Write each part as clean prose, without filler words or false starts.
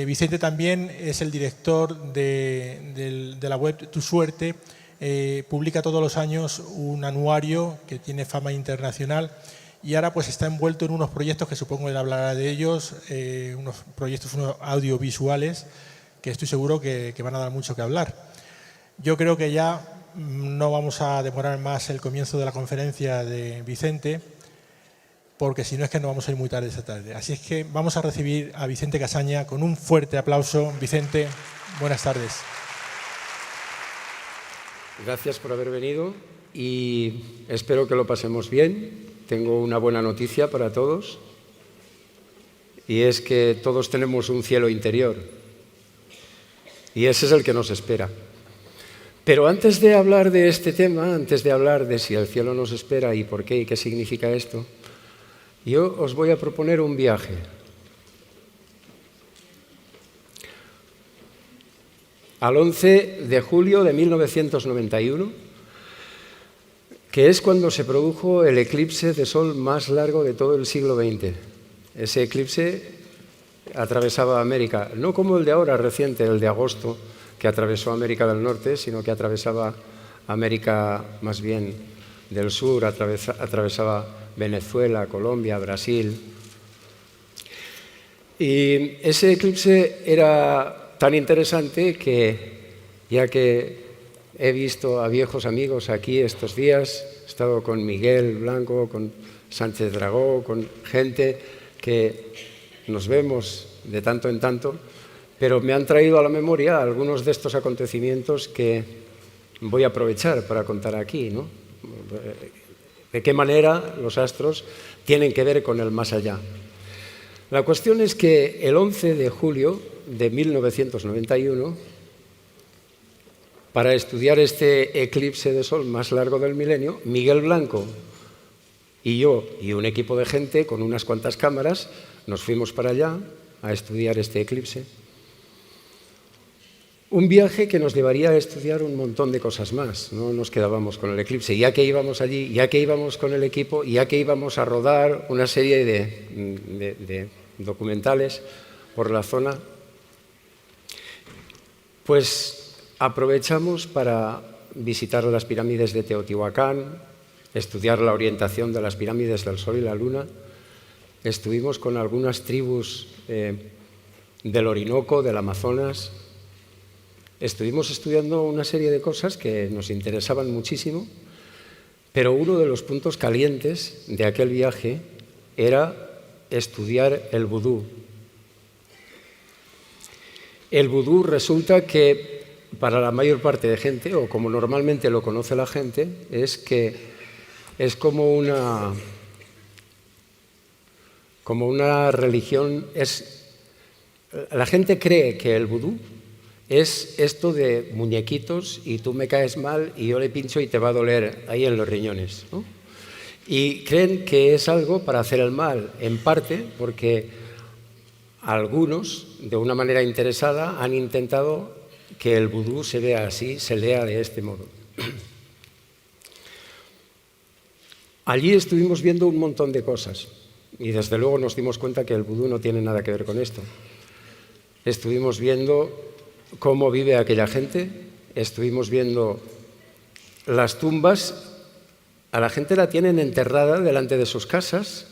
Vicente también es el director de la web Tu Suerte. Publica todos los años un anuario que tiene fama internacional y ahora pues está envuelto en unos proyectos que supongo que él hablará de ellos, unos proyectos audiovisuales que estoy seguro que van a dar mucho que hablar. Yo creo que ya no vamos a demorar más el comienzo de la conferencia de Vicente, porque si no es que no vamos a ir muy tarde esta tarde. Así es que vamos a recibir a Vicente Casaña con un fuerte aplauso. Vicente, buenas tardes. Gracias por haber venido y espero que lo pasemos bien. Tengo una buena noticia para todos y es que todos tenemos un cielo interior y ese es el que nos espera. Pero antes de hablar de este tema, antes de hablar de si el cielo nos espera y por qué y qué significa esto, yo os voy a proponer un viaje. Al 11 de julio de 1991, que es cuando se produjo el eclipse de sol más largo de todo el siglo XX. Ese eclipse atravesaba América, no como el de ahora reciente, el de agosto, que atravesó América del Norte, sino que atravesaba América más bien del sur, atravesaba Venezuela, Colombia, Brasil. Y ese eclipse era tan interesante que, ya que he visto a viejos amigos aquí estos días, he estado con Miguel Blanco, con Sánchez Dragó, con gente que nos vemos de tanto en tanto, pero me han traído a la memoria algunos de estos acontecimientos que voy a aprovechar para contar aquí, ¿no? De qué manera los astros tienen que ver con el más allá. La cuestión es que el 11 de julio de 1991, para estudiar este eclipse de sol más largo del milenio, Miguel Blanco y yo y un equipo de gente con unas cuantas cámaras nos fuimos para allá a estudiar este eclipse. Un viaje que nos llevaría a estudiar un montón de cosas más. No nos quedábamos con el eclipse. Ya que íbamos allí, ya que íbamos con el equipo, ya que íbamos a rodar una serie de documentales por la zona, pues aprovechamos para visitar las pirámides de Teotihuacán, estudiar la orientación de las pirámides del Sol y la Luna. Estuvimos con algunas tribus del Orinoco, del Amazonas. Estuvimos estudiando una serie de cosas que nos interesaban muchísimo, pero uno de los puntos calientes de aquel viaje era estudiar el vudú. El vudú resulta que para la mayor parte de gente, o como normalmente lo conoce la gente, es que es como una religión. La gente cree que el vudú es esto de muñequitos y tú me caes mal y yo le pincho y te va a doler ahí en los riñones, ¿no? Y creen que es algo para hacer el mal, en parte porque algunos, de una manera interesada, han intentado que el vudú se vea así, se lea de este modo. Allí estuvimos viendo un montón de cosas y desde luego nos dimos cuenta que el vudú no tiene nada que ver con esto. Estuvimos viendo cómo vive aquella gente, estuvimos viendo las tumbas. A la gente la tienen enterrada delante de sus casas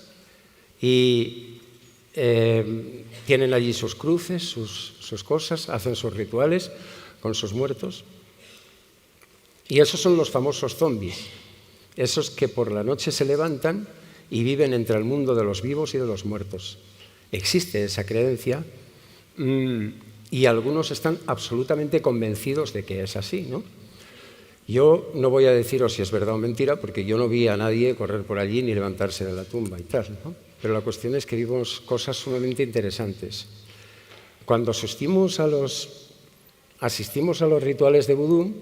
y tienen allí sus cruces, sus cosas, hacen sus rituales con sus muertos. Y esos son los famosos zombies, esos que por la noche se levantan y viven entre el mundo de los vivos y de los muertos. Existe esa creencia y algunos están absolutamente convencidos de que es así, ¿no? Yo no voy a deciros si es verdad o mentira, porque yo no vi a nadie correr por allí ni levantarse de la tumba y tal, ¿no? Pero la cuestión es que vimos cosas sumamente interesantes. Cuando asistimos a los rituales de vudú,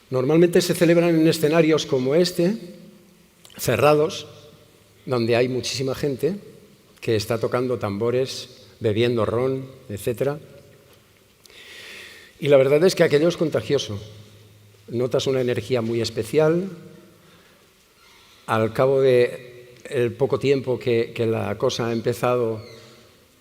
normalmente se celebran en escenarios como este, cerrados, donde hay muchísima gente que está tocando tambores bebiendo ron, etc. Y la verdad es que aquello es contagioso. Notas una energía muy especial. Al cabo del poco tiempo que la cosa ha empezado,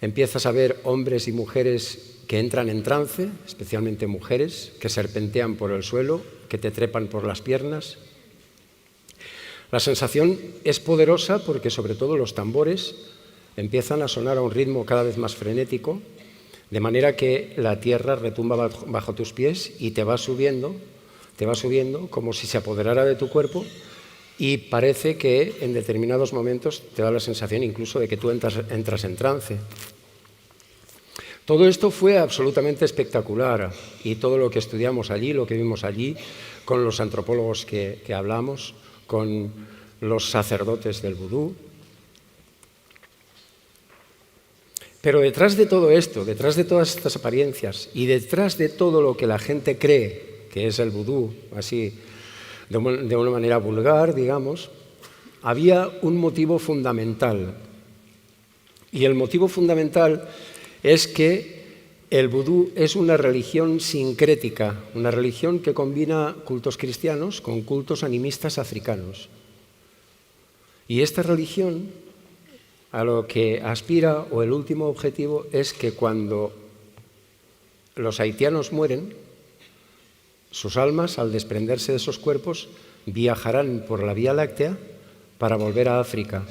empiezas a ver hombres y mujeres que entran en trance, especialmente mujeres, que serpentean por el suelo, que te trepan por las piernas. La sensación es poderosa porque sobre todo los tambores empiezan a sonar a un ritmo cada vez más frenético, de manera que la tierra retumba bajo tus pies y te va subiendo como si se apoderara de tu cuerpo, y parece que en determinados momentos te da la sensación incluso de que tú entras en trance. Todo esto fue absolutamente espectacular, y todo lo que estudiamos allí, lo que vimos allí, con los antropólogos que hablamos, con los sacerdotes del vudú. Pero detrás de todo esto, detrás de todas estas apariencias y detrás de todo lo que la gente cree que es el vudú, así de una manera vulgar, digamos, había un motivo fundamental. Y el motivo fundamental es que el vudú es una religión sincrética, una religión que combina cultos cristianos con cultos animistas africanos. Y esta religión, a lo que aspira, o el último objetivo, es que cuando los haitianos mueren, sus almas, al desprenderse de esos cuerpos, viajarán por la Vía Láctea para volver a África,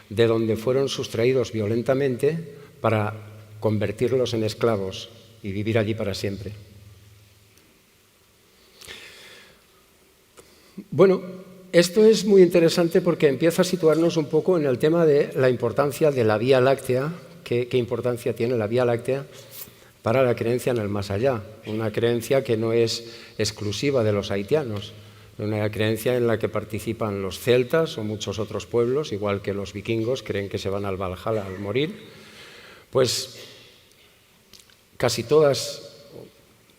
de donde fueron sustraídos violentamente para convertirlos en esclavos y vivir allí para siempre. Bueno, esto es muy interesante porque empieza a situarnos un poco en el tema de la importancia de la Vía Láctea, qué importancia tiene la Vía Láctea para la creencia en el más allá, una creencia que no es exclusiva de los haitianos, una creencia en la que participan los celtas o muchos otros pueblos, igual que los vikingos creen que se van al Valhalla al morir. Pues casi todas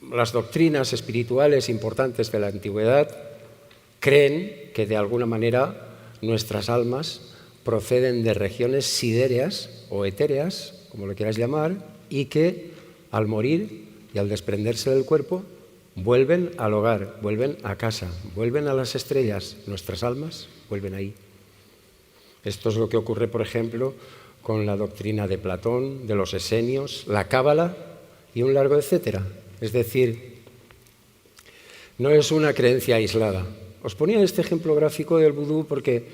las doctrinas espirituales importantes de la antigüedad creen que de alguna manera nuestras almas proceden de regiones sidéreas o etéreas, como lo quieras llamar, y que al morir y al desprenderse del cuerpo vuelven al hogar, vuelven a casa, vuelven a las estrellas. Nuestras almas vuelven ahí. Esto es lo que ocurre, por ejemplo, con la doctrina de Platón, de los esenios, la cábala y un largo etcétera. Es decir, no es una creencia aislada. Os ponía este ejemplo gráfico del vudú porque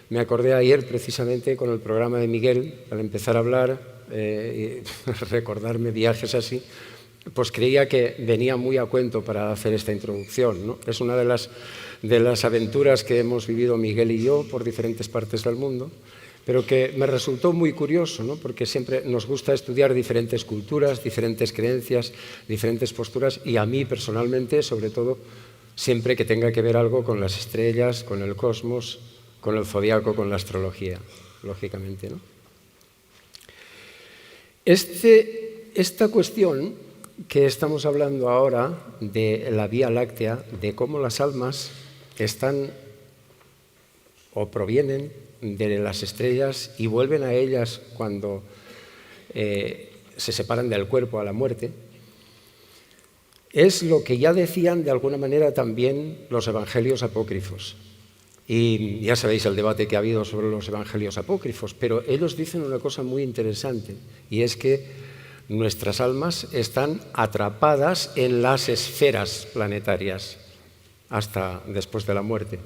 me acordé ayer precisamente con el programa de Miguel, al empezar a hablar y recordarme viajes así, pues creía que venía muy a cuento para hacer esta introducción, ¿no? Es una de las aventuras que hemos vivido Miguel y yo por diferentes partes del mundo, pero que me resultó muy curioso, ¿no? Porque siempre nos gusta estudiar diferentes culturas, diferentes creencias, diferentes posturas, y a mí personalmente, sobre todo, siempre que tenga que ver algo con las estrellas, con el cosmos, con el zodiaco, con la astrología, lógicamente, ¿no? Esta cuestión que estamos hablando ahora de la Vía Láctea, de cómo las almas están o provienen de las estrellas y vuelven a ellas cuando se separan del cuerpo a la muerte, es lo que ya decían de alguna manera también los evangelios apócrifos. Y ya sabéis el debate que ha habido sobre los evangelios apócrifos, pero ellos dicen una cosa muy interesante, y es que nuestras almas están atrapadas en las esferas planetarias hasta después de la muerte.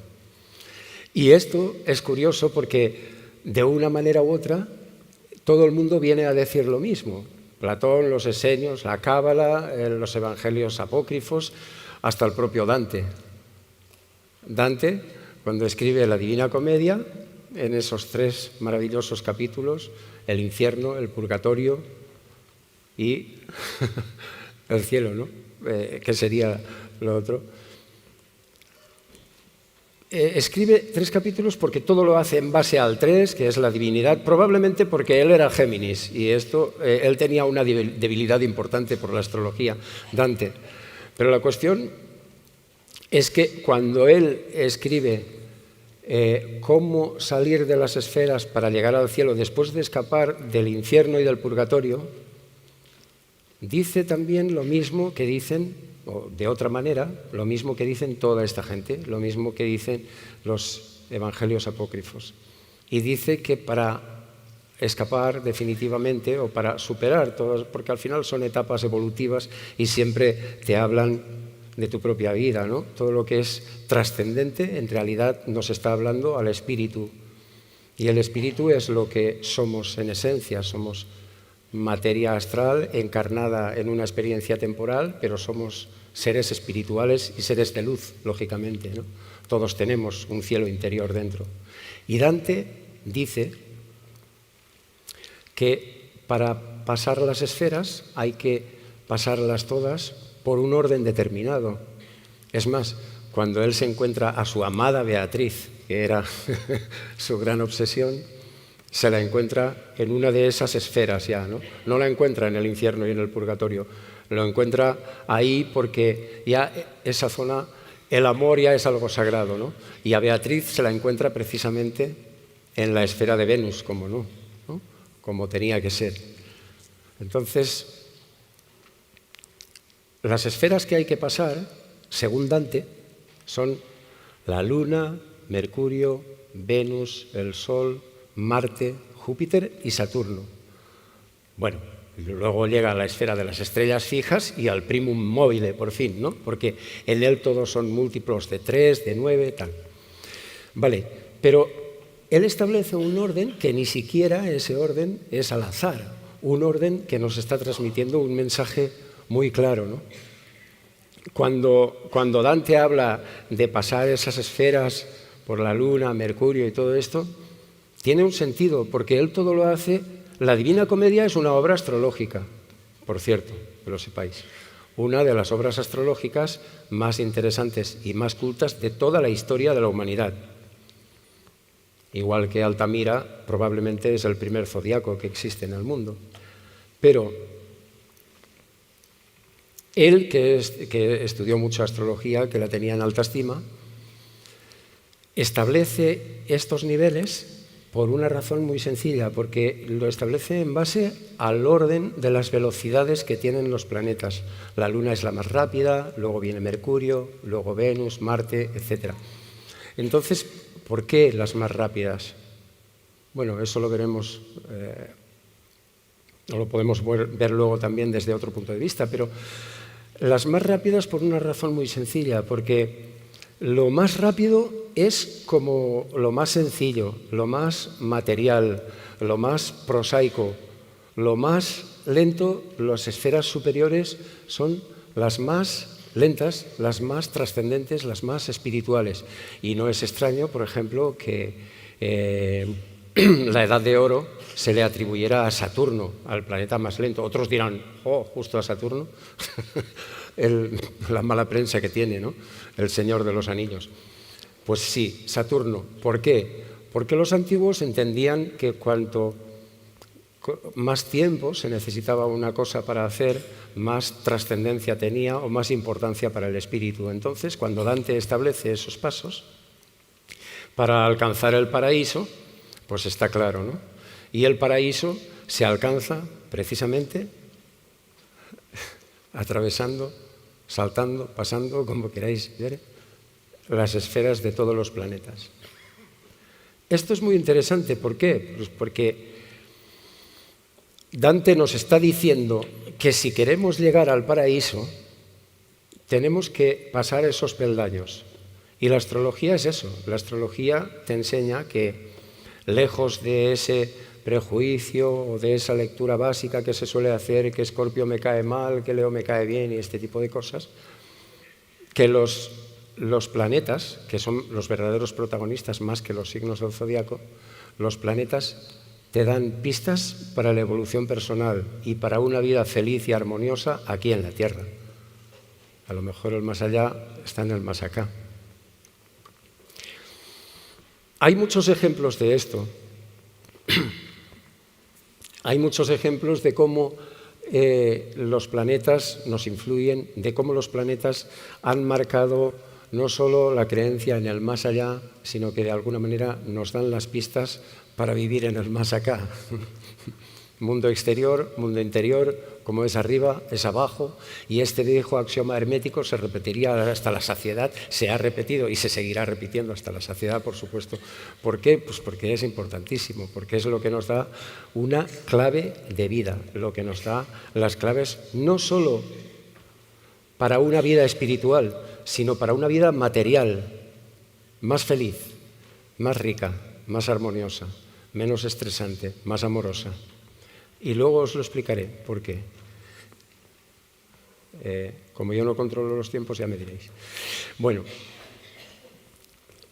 Y esto es curioso porque de una manera u otra todo el mundo viene a decir lo mismo. Platón, los esenios, la cábala, los evangelios apócrifos, hasta el propio Dante. Dante, cuando escribe la Divina Comedia, en esos 3 maravillosos capítulos, el infierno, el purgatorio y el cielo, ¿no? ¿Qué sería lo otro? Escribe 3 capítulos porque todo lo hace en base al 3, que es la divinidad, probablemente porque él era Géminis y él tenía una debilidad importante por la astrología, Dante. Pero la cuestión es que cuando él escribe cómo salir de las esferas para llegar al cielo después de escapar del infierno y del purgatorio, dice también lo mismo que dicen, o de otra manera, lo mismo que dicen toda esta gente, lo mismo que dicen los evangelios apócrifos. Y dice que para escapar definitivamente o para superar todas, porque al final son etapas evolutivas y siempre te hablan de tu propia vida, ¿no? Todo lo que es trascendente en realidad nos está hablando al espíritu. Y el espíritu es lo que somos en esencia, somos materia astral encarnada en una experiencia temporal, pero somos seres espirituales y seres de luz, lógicamente, ¿no? Todos tenemos un cielo interior dentro. Y Dante dice que para pasar las esferas hay que pasarlas todas por un orden determinado. Es más, cuando él se encuentra a su amada Beatriz, que era su gran obsesión, se la encuentra en una de esas esferas ya, ¿no? No la encuentra en el infierno y en el purgatorio, lo encuentra ahí porque ya esa zona, el amor ya es algo sagrado, ¿no? Y a Beatriz se la encuentra precisamente en la esfera de Venus, como no, ¿no? Como tenía que ser. Entonces, las esferas que hay que pasar, según Dante, son la Luna, Mercurio, Venus, el Sol, Marte, Júpiter y Saturno. Bueno, luego llega a la esfera de las estrellas fijas y al primum mobile, por fin, ¿no? Porque en él todos son múltiplos de 3, de 9, tal. Vale, pero él establece un orden que ni siquiera ese orden es al azar, un orden que nos está transmitiendo un mensaje muy claro, ¿no? Cuando Dante habla de pasar esas esferas por la Luna, Mercurio y todo esto, tiene un sentido, porque él todo lo hace. La Divina Comedia es una obra astrológica, por cierto, que lo sepáis. Una de las obras astrológicas más interesantes y más cultas de toda la historia de la humanidad. Igual que Altamira probablemente es el primer zodiaco que existe en el mundo. Pero él, que estudió mucho astrología, que la tenía en alta estima, establece estos niveles por una razón muy sencilla, porque lo establece en base al orden de las velocidades que tienen los planetas. La Luna es la más rápida, luego viene Mercurio, luego Venus, Marte, etc. Entonces, ¿por qué las más rápidas? Bueno, eso lo veremos, lo podemos ver luego también desde otro punto de vista, pero las más rápidas por una razón muy sencilla, porque lo más rápido es como lo más sencillo, lo más material, lo más prosaico. Lo más lento, las esferas superiores son las más lentas, las más trascendentes, las más espirituales. Y no es extraño, por ejemplo, que la Edad de Oro se le atribuyera a Saturno, al planeta más lento. Otros dirán, oh, justo a Saturno. La mala prensa que tiene, ¿no? El Señor de los Anillos. Pues sí, Saturno. ¿Por qué? Porque los antiguos entendían que cuanto más tiempo se necesitaba una cosa para hacer, más trascendencia tenía o más importancia para el espíritu. Entonces, cuando Dante establece esos pasos para alcanzar el paraíso, pues está claro, ¿no? Y el paraíso se alcanza precisamente atravesando, saltando, pasando, como queráis ver, las esferas de todos los planetas. Esto es muy interesante. ¿Por qué? Pues porque Dante nos está diciendo que si queremos llegar al paraíso, tenemos que pasar esos peldaños. Y la astrología es eso. La astrología te enseña que, lejos de ese prejuicio o de esa lectura básica que se suele hacer, que Escorpio me cae mal, que Leo me cae bien y este tipo de cosas, que los planetas, que son los verdaderos protagonistas más que los signos del zodiaco, los planetas te dan pistas para la evolución personal y para una vida feliz y armoniosa aquí en la Tierra. A lo mejor el más allá está en el más acá. Hay muchos ejemplos de esto. Hay muchos ejemplos de cómo los planetas nos influyen, de cómo los planetas han marcado no solo la creencia en el más allá, sino que de alguna manera nos dan las pistas para vivir en el más acá. Mundo exterior, mundo interior, como es arriba, es abajo, y este viejo axioma hermético se repetiría hasta la saciedad, se ha repetido y se seguirá repitiendo hasta la saciedad, por supuesto. ¿Por qué? Pues porque es importantísimo, porque es lo que nos da una clave de vida, lo que nos da las claves no solo para una vida espiritual, sino para una vida material, más feliz, más rica, más armoniosa, menos estresante, más amorosa. Y luego os lo explicaré por qué. Como yo no controlo los tiempos, ya me diréis. Bueno,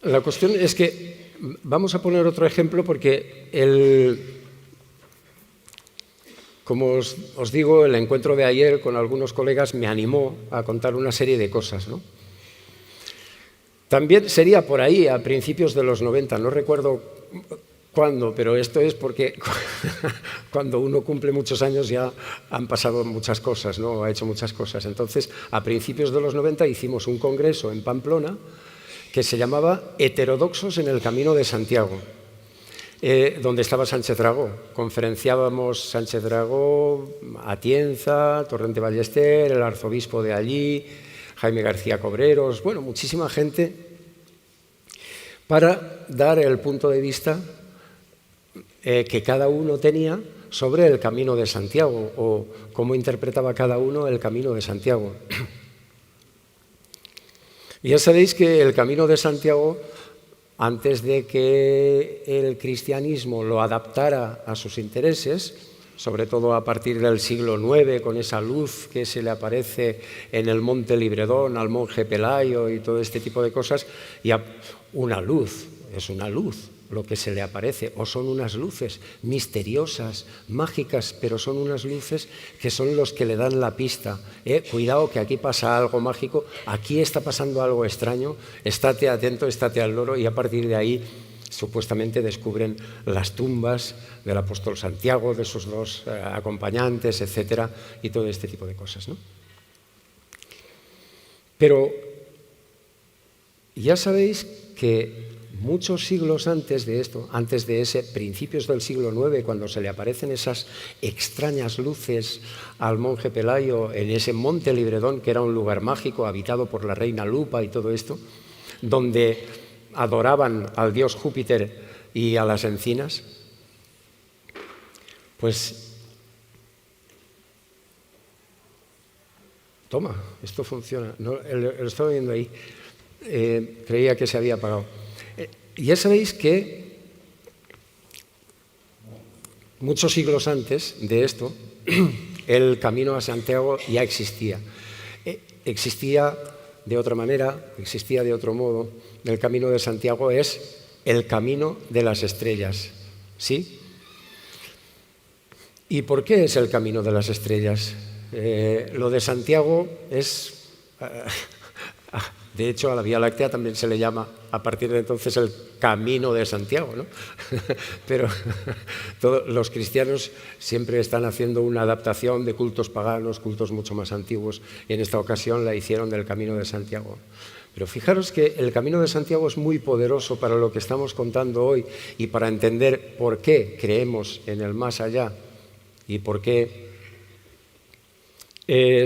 la cuestión es que vamos a poner otro ejemplo porque como os digo, el encuentro de ayer con algunos colegas me animó a contar una serie de cosas, ¿no? También sería por ahí, a principios de los 90, no recuerdo cuándo, pero esto es porque cuando uno cumple muchos años ya han pasado muchas cosas, ¿no? Ha hecho muchas cosas. Entonces, a principios de los 90 hicimos un congreso en Pamplona que se llamaba Heterodoxos en el Camino de Santiago, donde estaba Sánchez Dragó. Conferenciábamos Sánchez Dragó, Atienza, Torrente Ballester, el arzobispo de allí, Jaime García Cobreros, bueno, muchísima gente, para dar el punto de vista que cada uno tenía sobre el Camino de Santiago o cómo interpretaba cada uno el Camino de Santiago. Y ya sabéis que el Camino de Santiago, antes de que el cristianismo lo adaptara a sus intereses, sobre todo a partir del siglo IX, con esa luz que se le aparece en el Monte Libredón al monje Pelayo y todo este tipo de cosas, y una luz, es una luz lo que se le aparece, o son unas luces misteriosas, mágicas, pero son unas luces que son los que le dan la pista. Cuidado que aquí pasa algo mágico, aquí está pasando algo extraño, estate atento, estate al loro, y a partir de ahí supuestamente descubren las tumbas del apóstol Santiago, de sus dos acompañantes, etcétera, y todo este tipo de cosas, ¿no? Pero ya sabéis que muchos siglos antes de esto, antes de ese principios del siglo IX, cuando se le aparecen esas extrañas luces al monje Pelayo en ese Monte Libredón, que era un lugar mágico habitado por la reina Lupa y todo esto, donde adoraban al dios Júpiter y a las encinas, pues toma, esto funciona, no, lo estaba viendo ahí, creía que se había apagado. Ya sabéis que muchos siglos antes de esto, el Camino a Santiago ya existía. Existía de otra manera, existía de otro modo. El Camino de Santiago es el camino de las estrellas, ¿sí? ¿Y por qué es el camino de las estrellas? Lo de Santiago es... De hecho, a la Vía Láctea también se le llama, a partir de entonces, el Camino de Santiago, ¿no? Pero todos los cristianos siempre están haciendo una adaptación de cultos paganos, cultos mucho más antiguos, y en esta ocasión la hicieron del Camino de Santiago. Pero fijaros que el Camino de Santiago es muy poderoso para lo que estamos contando hoy y para entender por qué creemos en el más allá y por qué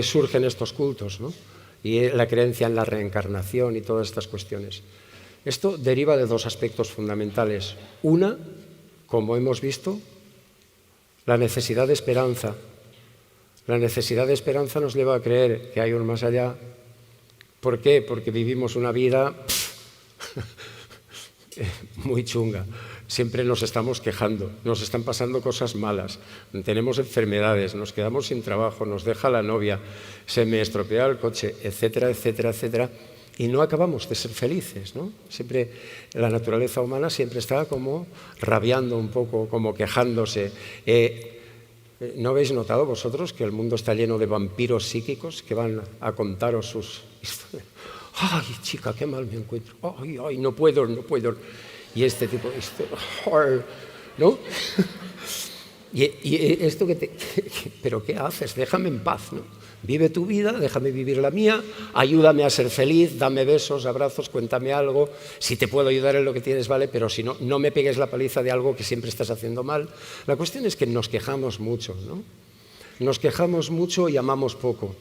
surgen estos cultos, ¿no? Y la creencia en la reencarnación y todas estas cuestiones. Esto deriva de dos aspectos fundamentales. Una, como hemos visto, la necesidad de esperanza. La necesidad de esperanza nos lleva a creer que hay un más allá. ¿Por qué? Porque vivimos una vida muy chunga. Siempre nos estamos quejando, nos están pasando cosas malas, tenemos enfermedades, nos quedamos sin trabajo, nos deja la novia, se me estropea el coche, etcétera, etcétera, etcétera, y no acabamos de ser felices, ¿no? Siempre la naturaleza humana siempre está como rabiando un poco, como quejándose. ¿No habéis notado vosotros que el mundo está lleno de vampiros psíquicos que van a contaros sus historias? ¡Ay, chica, qué mal me encuentro! ¡Ay, ay, no puedo! Y este tipo, ¿no? Y esto ¿pero qué haces? Déjame en paz, ¿no? Vive tu vida, déjame vivir la mía, ayúdame a ser feliz, dame besos, abrazos, cuéntame algo. Si te puedo ayudar en lo que tienes, vale, pero si no, no me pegues la paliza de algo que siempre estás haciendo mal. La cuestión es que nos quejamos mucho, ¿no? Nos quejamos mucho y amamos poco.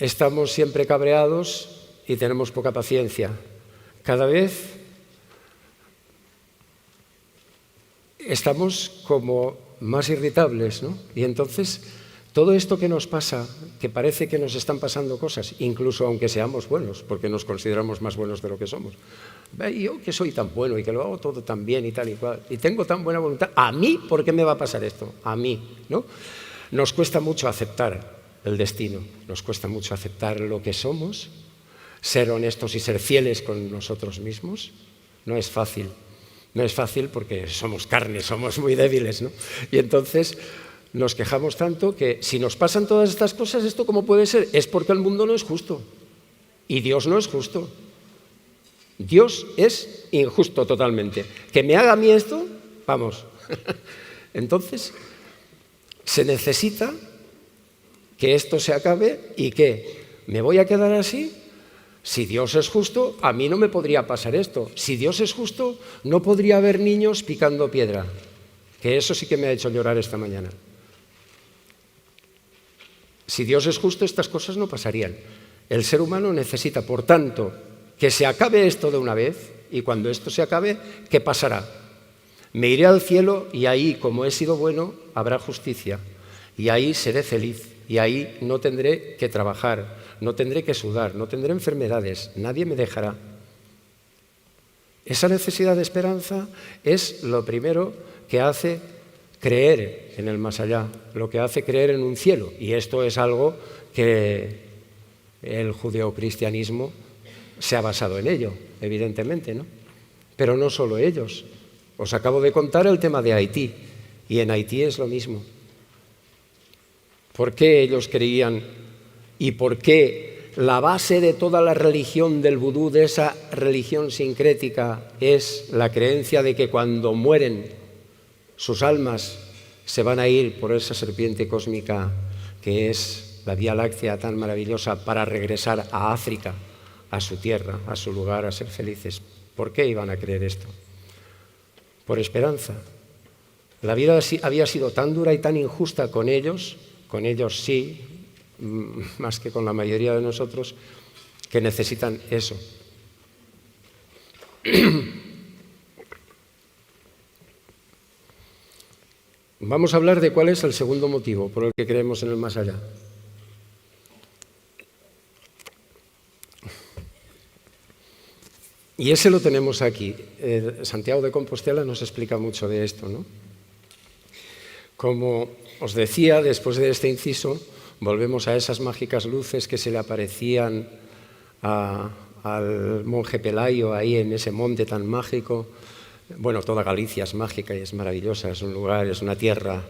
Estamos siempre cabreados y tenemos poca paciencia. Cada vez estamos como más irritables, ¿no? Y entonces, todo esto que nos pasa, que parece que nos están pasando cosas, incluso aunque seamos buenos, porque nos consideramos más buenos de lo que somos. Yo que soy tan bueno y que lo hago todo tan bien y tal y cual, y tengo tan buena voluntad, ¿a mí por qué me va a pasar esto? A mí, ¿no? Nos cuesta mucho aceptar el destino, nos cuesta mucho aceptar lo que somos, ser honestos y ser fieles con nosotros mismos. No es fácil. No es fácil porque somos carne, somos muy débiles, ¿no? Y entonces nos quejamos tanto que si nos pasan todas estas cosas, ¿esto cómo puede ser? Es porque el mundo no es justo. Y Dios no es justo. Dios es injusto totalmente. Que me haga a mí esto, vamos. Entonces, se necesita que esto se acabe y que me voy a quedar así. Si Dios es justo, a mí no me podría pasar esto. Si Dios es justo, no podría haber niños picando piedra. Que eso sí que me ha hecho llorar esta mañana. Si Dios es justo, estas cosas no pasarían. El ser humano necesita, por tanto, que se acabe esto de una vez, y cuando esto se acabe, ¿qué pasará? Me iré al cielo y ahí, como he sido bueno, habrá justicia. Y ahí seré feliz. Y ahí no tendré que trabajar, no tendré que sudar, no tendré enfermedades, nadie me dejará. Esa necesidad de esperanza es lo primero que hace creer en el más allá, lo que hace creer en un cielo. Y esto es algo que el judeocristianismo se ha basado en ello, evidentemente, ¿no? Pero no solo ellos. Os acabo de contar el tema de Haití, y en Haití es lo mismo. ¿Por qué ellos creían y por qué la base de toda la religión del vudú, de esa religión sincrética, es la creencia de que cuando mueren sus almas se van a ir por esa serpiente cósmica que es la Vía Láctea tan maravillosa para regresar a África, a su tierra, a su lugar, a ser felices? ¿Por qué iban a creer esto? Por esperanza. La vida había sido tan dura y tan injusta con ellos sí, más que con la mayoría de nosotros, que necesitan eso. Vamos a hablar de cuál es el segundo motivo por el que creemos en el más allá. Y ese lo tenemos aquí. Santiago de Compostela nos explica mucho de esto, ¿no? Como os decía, después de este inciso, volvemos a esas mágicas luces que se le aparecían al monje Pelayo ahí en ese monte tan mágico. Bueno, toda Galicia es mágica y es maravillosa, es un lugar, es una tierra,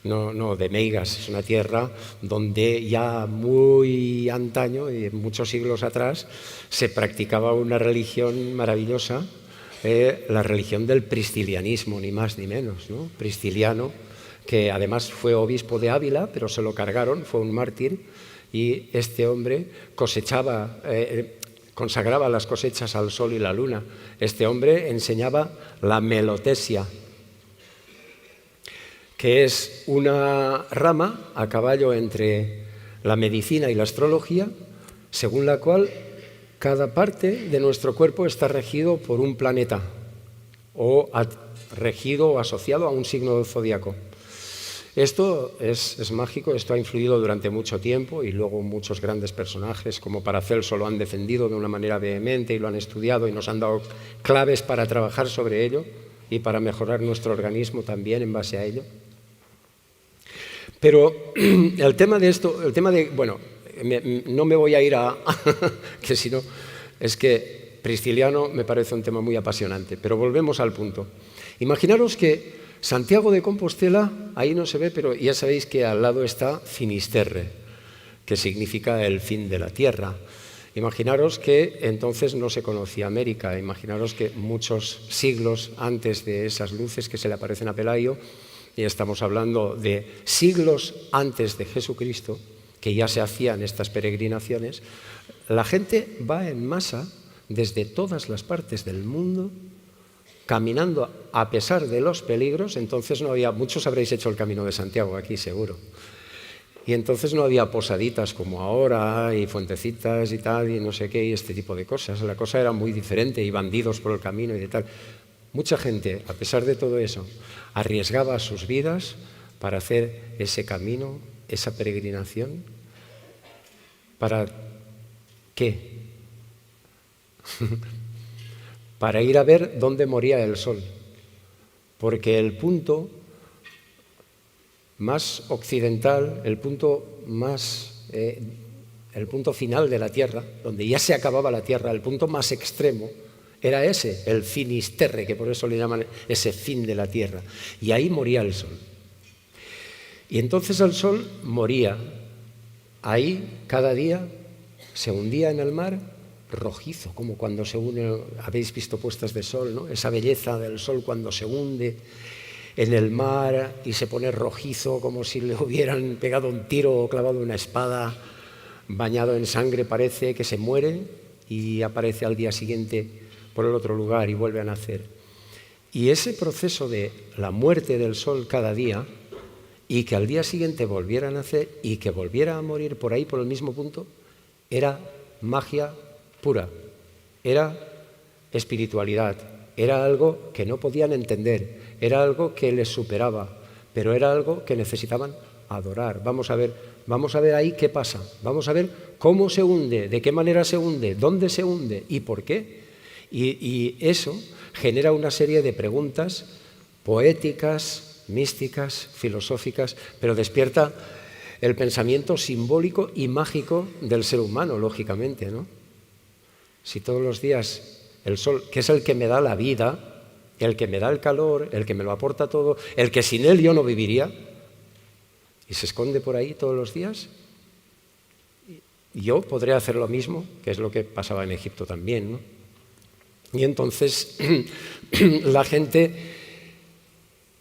no de meigas, es una tierra donde ya muy antaño, y muchos siglos atrás, se practicaba una religión maravillosa, la religión del pristilianismo, ni más ni menos, ¿no? Pristiliano, que además fue obispo de Ávila, pero se lo cargaron, fue un mártir, y este hombre consagraba las cosechas al sol y la luna. Este hombre enseñaba la melotesia, que es una rama a caballo entre la medicina y la astrología, según la cual cada parte de nuestro cuerpo está regido por un planeta, o regido o asociado a un signo del zodíaco. Esto es mágico, esto ha influido durante mucho tiempo y luego muchos grandes personajes como Paracelso lo han defendido de una manera vehemente y lo han estudiado y nos han dado claves para trabajar sobre ello y para mejorar nuestro organismo también en base a ello. Pero el tema de bueno, no me voy a ir a que si no, es que Pristiliano me parece un tema muy apasionante, pero volvemos al punto. Imaginaros que Santiago de Compostela, ahí no se ve, pero ya sabéis que al lado está Finisterre, que significa el fin de la tierra. Imaginaros que entonces no se conocía América, imaginaros que muchos siglos antes de esas luces que se le aparecen a Pelayo, y estamos hablando de siglos antes de Jesucristo, que ya se hacían estas peregrinaciones, la gente va en masa desde todas las partes del mundo, caminando a pesar de los peligros. Entonces no había, muchos habréis hecho el Camino de Santiago aquí seguro, y entonces no había posaditas como ahora y fuentecitas y tal y no sé qué y este tipo de cosas. La cosa era muy diferente y bandidos por el camino y de tal. Mucha gente, a pesar de todo eso, arriesgaba sus vidas para hacer ese camino, esa peregrinación. ¿Para qué? Para ir a ver dónde moría el sol, porque el punto más occidental, el punto final de la Tierra, donde ya se acababa la Tierra, el punto más extremo, era ese, el Finisterre, que por eso le llaman ese fin de la Tierra. Y ahí moría el sol. Y entonces el sol moría. Ahí cada día se hundía en el mar rojizo, como cuando se une, habéis visto puestas de sol, ¿no? Esa belleza del sol cuando se hunde en el mar y se pone rojizo como si le hubieran pegado un tiro o clavado una espada, bañado en sangre, parece que se muere y aparece al día siguiente por el otro lugar y vuelve a nacer. Y ese proceso de la muerte del sol cada día y que al día siguiente volviera a nacer y que volviera a morir por ahí, por el mismo punto, era magia pura, era espiritualidad, era algo que no podían entender, era algo que les superaba, pero era algo que necesitaban adorar. Vamos a ver ahí qué pasa, vamos a ver cómo se hunde, de qué manera se hunde, dónde se hunde y por qué. Y eso genera una serie de preguntas poéticas, místicas, filosóficas, pero despierta el pensamiento simbólico y mágico del ser humano, lógicamente, ¿no? Si todos los días el sol, que es el que me da la vida, el que me da el calor, el que me lo aporta todo, el que sin él yo no viviría, y se esconde por ahí todos los días, yo podré hacer lo mismo, que es lo que pasaba en Egipto también, ¿no? Y entonces la gente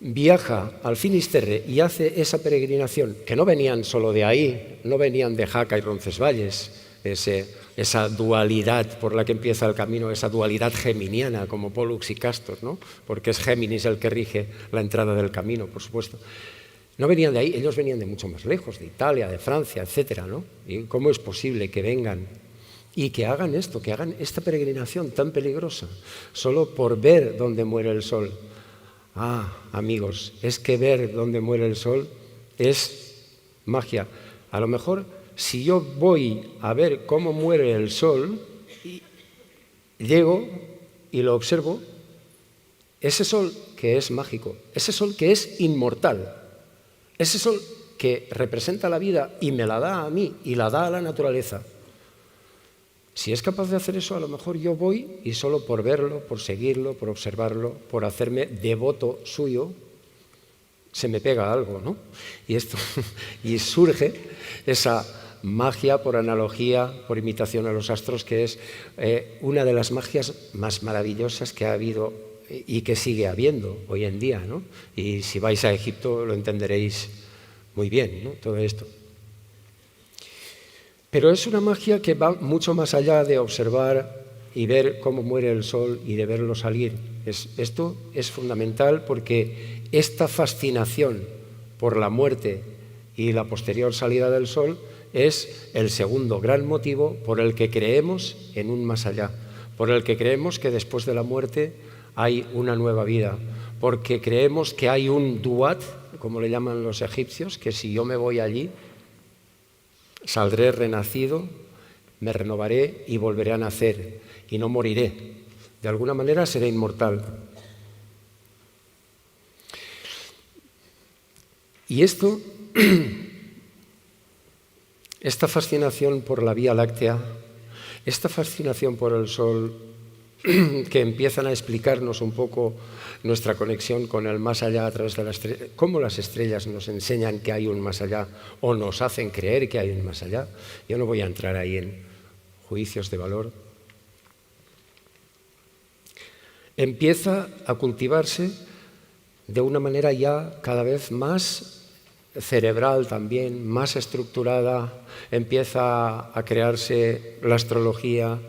viaja al Finisterre y hace esa peregrinación, que no venían solo de ahí, no venían de Jaca y Roncesvalles, esa dualidad por la que empieza el camino, esa dualidad geminiana como Pollux y Castor, ¿no? Porque es Géminis el que rige la entrada del camino, por supuesto. No venían de ahí, ellos venían de mucho más lejos, de Italia, de Francia, etcétera, ¿no? ¿Y cómo es posible que vengan y que hagan esto, que hagan esta peregrinación tan peligrosa, solo por ver dónde muere el sol? Ah, amigos, es que ver dónde muere el sol es magia. A lo mejor, si yo voy a ver cómo muere el sol, llego y lo observo, ese sol que es mágico, ese sol que es inmortal, ese sol que representa la vida y me la da a mí y la da a la naturaleza. Si es capaz de hacer eso, a lo mejor yo voy y solo por verlo, por seguirlo, por observarlo, por hacerme devoto suyo, se me pega algo, ¿no? Y surge esa magia por analogía, por imitación a los astros, que es una de las magias más maravillosas que ha habido y que sigue habiendo hoy en día, ¿no? Y si vais a Egipto lo entenderéis muy bien, ¿no? Todo esto. Pero es una magia que va mucho más allá de observar y ver cómo muere el sol y de verlo salir. Esto es fundamental porque esta fascinación por la muerte y la posterior salida del sol es el segundo gran motivo por el que creemos en un más allá, por el que creemos que después de la muerte hay una nueva vida, porque creemos que hay un duat, como le llaman los egipcios, que si yo me voy allí, saldré renacido, me renovaré y volveré a nacer y no moriré. De alguna manera seré inmortal. Y esta fascinación por la Vía Láctea, esta fascinación por el Sol, que empiezan a explicarnos un poco nuestra conexión con el más allá a través de las estrellas, cómo las estrellas nos enseñan que hay un más allá o nos hacen creer que hay un más allá. Yo no voy a entrar ahí en juicios de valor. Empieza a cultivarse de una manera ya cada vez más cerebral también, más estructurada. Empieza a crearse la astrología.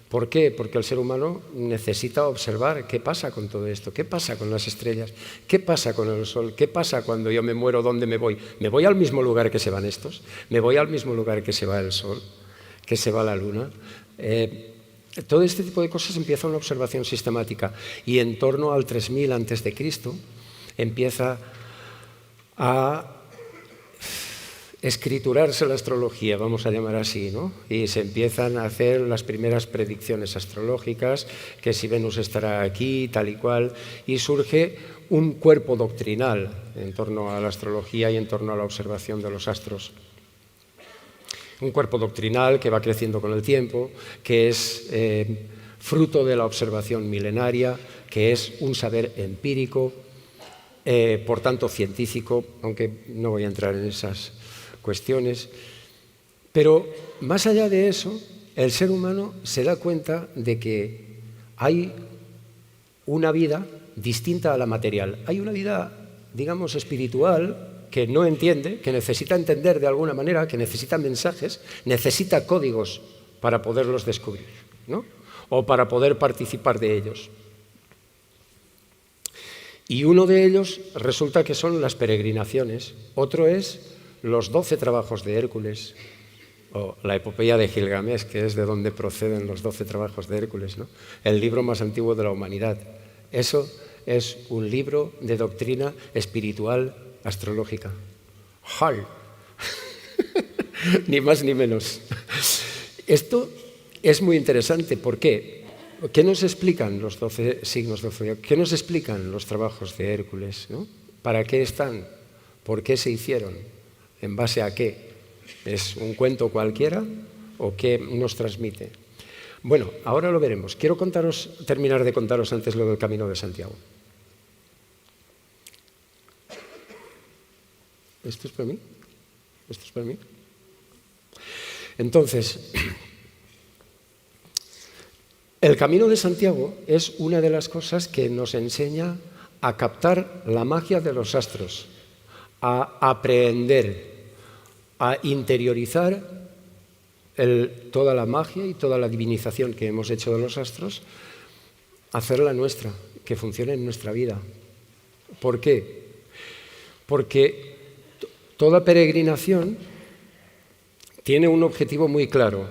¿Por qué? Porque el ser humano necesita observar qué pasa con todo esto, qué pasa con las estrellas, qué pasa con el sol, qué pasa cuando yo me muero, ¿dónde me voy? ¿Me voy al mismo lugar que se van estos? ¿Me voy al mismo lugar que se va el sol, que se va la luna? Todo este tipo de cosas empieza una observación sistemática y en torno al 3000 a.C. empieza a escriturarse la astrología, vamos a llamar así, ¿no? Y se empiezan a hacer las primeras predicciones astrológicas, que si Venus estará aquí, tal y cual, y surge un cuerpo doctrinal en torno a la astrología y en torno a la observación de los astros. Un cuerpo doctrinal que va creciendo con el tiempo, que es fruto de la observación milenaria, que es un saber empírico, por tanto científico, aunque no voy a entrar en esas cuestiones. Pero más allá de eso, el ser humano se da cuenta de que hay una vida distinta a la material. Hay una vida, digamos, espiritual que no entiende, que necesita entender de alguna manera, que necesita mensajes, necesita códigos para poderlos descubrir, ¿no? O para poder participar de ellos. Y uno de ellos resulta que son las peregrinaciones, otro es los 12 trabajos de Hércules, o la epopeya de Gilgamesh, que es de donde proceden los 12 trabajos de Hércules, ¿no? El libro más antiguo de la humanidad. Eso es un libro de doctrina espiritual astrológica. ¡Hal! Ni más ni menos. Esto es muy interesante. ¿Por qué? ¿Qué nos explican los 12 signos del zodiaco? ¿Qué nos explican los trabajos de Hércules, ¿no? ¿Para qué están? ¿Por qué se hicieron? ¿En base a qué? ¿Es un cuento cualquiera o qué nos transmite? Bueno, ahora lo veremos. Quiero terminar de contaros antes lo del Camino de Santiago. ¿Esto es para mí? ¿Esto es para mí? Entonces, el Camino de Santiago es una de las cosas que nos enseña a captar la magia de los astros, a aprehender, a interiorizar toda la magia y toda la divinización que hemos hecho de los astros, hacerla nuestra, que funcione en nuestra vida. ¿Por qué? Porque toda peregrinación tiene un objetivo muy claro.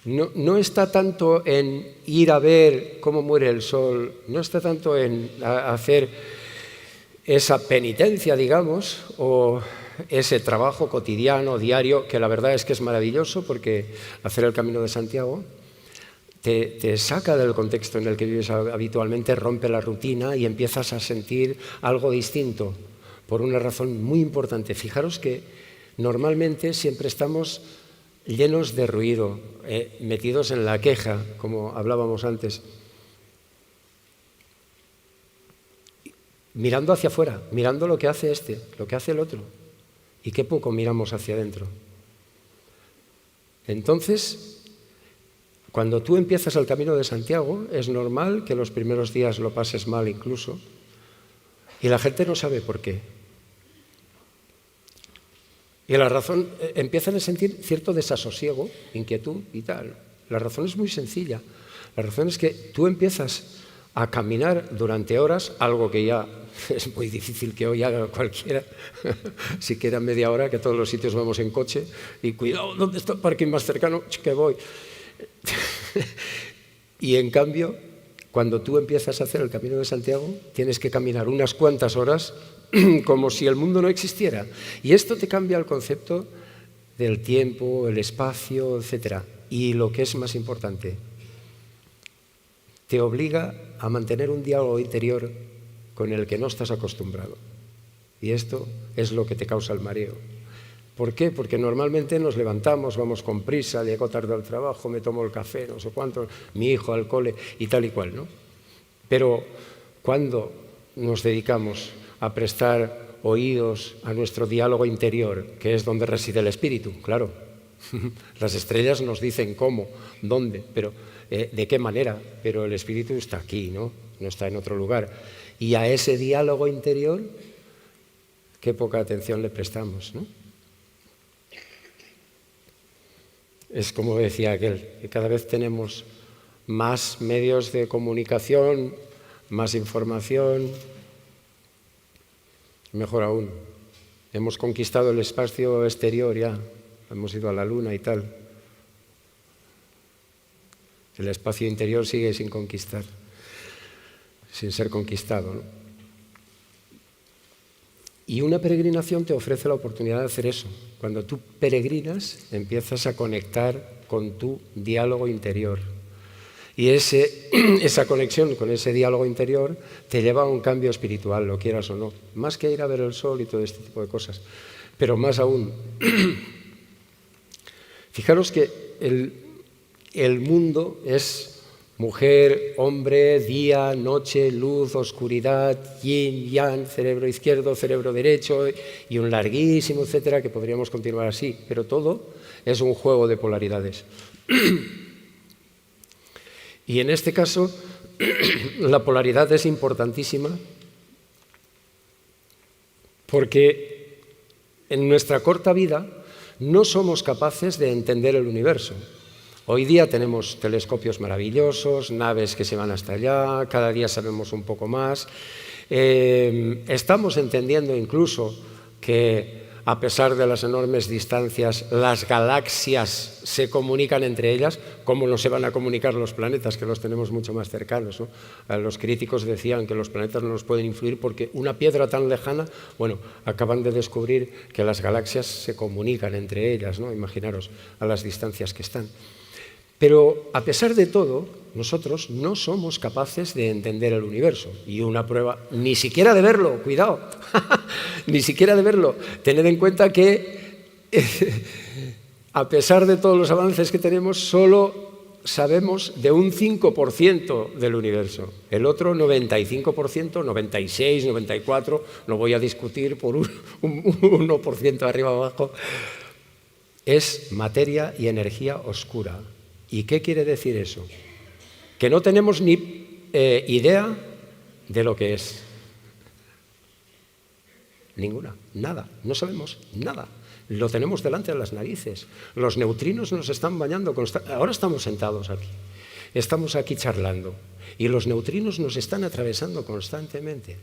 No está tanto en ir a ver cómo muere el sol, no está tanto en hacer esa penitencia, digamos, o ese trabajo cotidiano, diario, que la verdad es que es maravilloso porque hacer el Camino de Santiago te saca del contexto en el que vives habitualmente, rompe la rutina y empiezas a sentir algo distinto por una razón muy importante. Fijaros que normalmente siempre estamos llenos de ruido, metidos en la queja, como hablábamos antes, mirando hacia afuera, mirando lo que hace este, lo que hace el otro, y qué poco miramos hacia adentro. Entonces, cuando tú empiezas el Camino de Santiago, es normal que los primeros días lo pases mal incluso, y la gente no sabe por qué. Y la razón, empiezan a sentir cierto desasosiego, inquietud y tal. La razón es muy sencilla. La razón es que tú empiezas a caminar durante horas, algo que ya es muy difícil que hoy haga cualquiera, si queda media hora, que a todos los sitios vamos en coche, y cuidado, ¿dónde está el parking más cercano? Que voy. Y en cambio, cuando tú empiezas a hacer el Camino de Santiago, tienes que caminar unas cuantas horas como si el mundo no existiera. Y esto te cambia el concepto del tiempo, el espacio, etc. Y lo que es más importante, te obliga a mantener un diálogo interior con el que no estás acostumbrado. Y esto es lo que te causa el mareo. ¿Por qué? Porque normalmente nos levantamos, vamos con prisa, llego tarde al trabajo, me tomo el café, no sé cuánto, mi hijo al cole y tal y cual, ¿no? Pero cuando nos dedicamos a prestar oídos a nuestro diálogo interior, que es donde reside el espíritu, claro, Las estrellas nos dicen cómo, dónde, pero de qué manera, pero el espíritu está aquí, ¿no? No está en otro lugar. Y a ese diálogo interior, qué poca atención le prestamos, ¿no? Es como decía aquel, que cada vez tenemos más medios de comunicación, más información, mejor aún, hemos conquistado el espacio exterior ya, hemos ido a la luna y tal. El espacio interior sigue sin conquistar, sin ser conquistado, ¿no? Y una peregrinación te ofrece la oportunidad de hacer eso. Cuando tú peregrinas, empiezas a conectar con tu diálogo interior. Y esa conexión con ese diálogo interior te lleva a un cambio espiritual, lo quieras o no. Más que ir a ver el sol y todo este tipo de cosas. Pero más aún, fijaros que el mundo es mujer, hombre, día, noche, luz, oscuridad, yin, yang, cerebro izquierdo, cerebro derecho y un larguísimo etcétera que podríamos continuar así. Pero todo es un juego de polaridades. Y en este caso, la polaridad es importantísima porque en nuestra corta vida no somos capaces de entender el universo. Hoy día tenemos telescopios maravillosos, naves que se van hasta allá, cada día sabemos un poco más. Estamos entendiendo incluso que a pesar de las enormes distancias, las galaxias se comunican entre ellas, como no se van a comunicar los planetas, que los tenemos mucho más cercanos, ¿no? Los críticos decían que los planetas no nos pueden influir porque una piedra tan lejana, bueno, acaban de descubrir que las galaxias se comunican entre ellas, ¿no? Imaginaros a las distancias que están. Pero a pesar de todo, nosotros no somos capaces de entender el universo. Y una prueba, ni siquiera de verlo, cuidado, ni siquiera de verlo. Tened en cuenta que a pesar de todos los avances que tenemos, solo sabemos de un 5% del universo. El otro 95%, 96, 94, no voy a discutir por un 1% arriba o abajo, es materia y energía oscura. ¿Y qué quiere decir eso? Que no tenemos ni idea de lo que es. Ninguna, nada, no sabemos nada. Lo tenemos delante de las narices. Los neutrinos nos están bañando constantemente. Ahora estamos sentados aquí, estamos aquí charlando y los neutrinos nos están atravesando constantemente,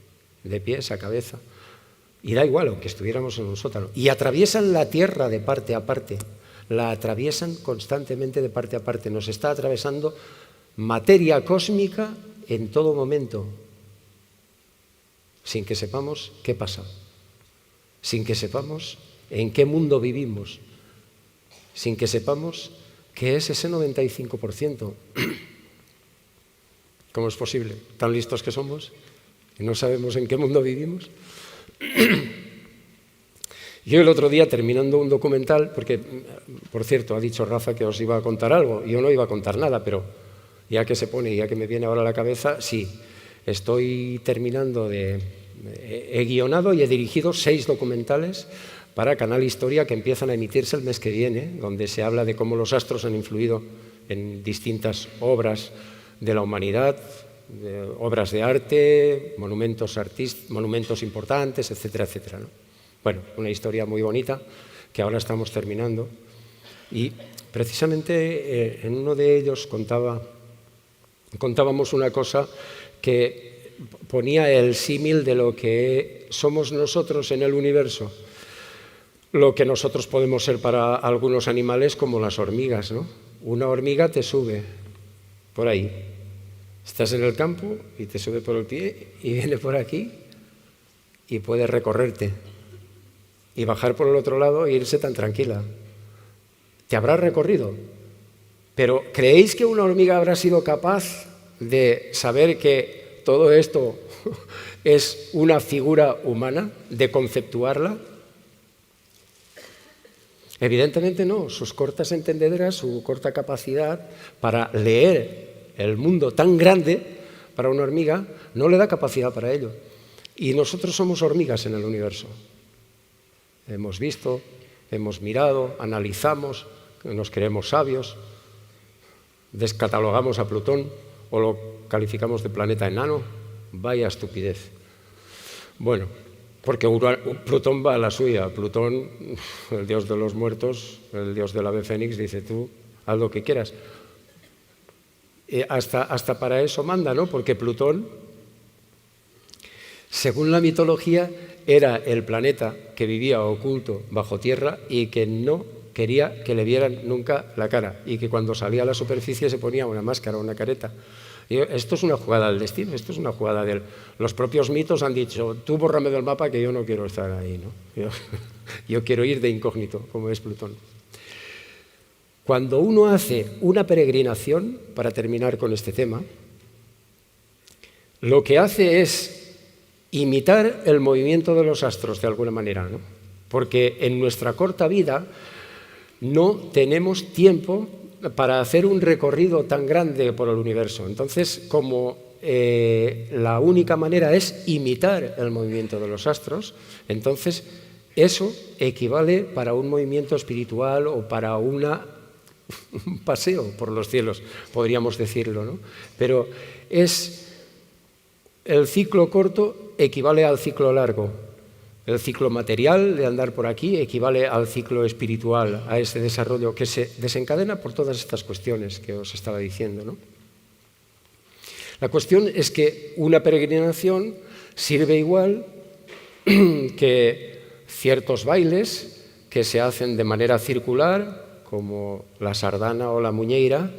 de pies a cabeza. Y da igual, aunque estuviéramos en un sótano. Y atraviesan la Tierra de parte a parte. La atraviesan constantemente de parte a parte. Nos está atravesando materia cósmica en todo momento, sin que sepamos qué pasa, sin que sepamos en qué mundo vivimos, sin que sepamos qué es ese 95%. ¿Cómo es posible? ¿Tan listos que somos? ¿Y no sabemos en qué mundo vivimos? Yo el otro día, terminando un documental, porque, por cierto, ha dicho Rafa que os iba a contar algo, yo no iba a contar nada, pero ya que se pone, ya que me viene ahora a la cabeza, sí, estoy terminando he guionado y he dirigido 6 documentales para Canal Historia que empiezan a emitirse el mes que viene, donde se habla de cómo los astros han influido en distintas obras de la humanidad, obras de arte, monumentos importantes, etcétera, etcétera, ¿no? Bueno, una historia muy bonita que ahora estamos terminando. Y precisamente en uno de ellos contábamos una cosa que ponía el símil de lo que somos nosotros en el universo, lo que nosotros podemos ser para algunos animales como las hormigas, ¿no? Una hormiga te sube por ahí. Estás en el campo y te sube por el pie y viene por aquí y puede recorrerte y bajar por el otro lado e irse tan tranquila. Te habrá recorrido, pero ¿creéis que una hormiga habrá sido capaz de saber que todo esto es una figura humana, de conceptuarla? Evidentemente no. Sus cortas entendederas, su corta capacidad para leer el mundo tan grande, para una hormiga, no le da capacidad para ello. Y nosotros somos hormigas en el universo. Hemos visto, hemos mirado, analizamos, nos creemos sabios, descatalogamos a Plutón o lo calificamos de planeta enano. Vaya estupidez. Bueno, porque Plutón va a la suya. Plutón, el dios de los muertos, el dios del ave fénix, dice: tú haz lo que quieras. Hasta para eso manda, ¿no? Porque Plutón, según la mitología, era el planeta que vivía oculto bajo tierra y que no quería que le vieran nunca la cara, y que cuando salía a la superficie se ponía una máscara, una careta. Y esto es una jugada del destino, esto es una jugada del... Los propios mitos han dicho: tú bórrame del mapa que yo no quiero estar ahí, ¿no? Yo quiero ir de incógnito, como es Plutón. Cuando uno hace una peregrinación, para terminar con este tema, lo que hace es imitar el movimiento de los astros de alguna manera, ¿no? Porque en nuestra corta vida no tenemos tiempo para hacer un recorrido tan grande por el universo. Entonces, como la única manera es imitar el movimiento de los astros, entonces eso equivale para un movimiento espiritual o para un paseo por los cielos, podríamos decirlo, ¿no? Pero el ciclo corto equivale al ciclo largo. El ciclo material de andar por aquí equivale al ciclo espiritual, a ese desarrollo que se desencadena por todas estas cuestiones que os estaba diciendo, ¿no? La cuestión es que una peregrinación sirve igual que ciertos bailes que se hacen de manera circular, como la sardana o la muñeira,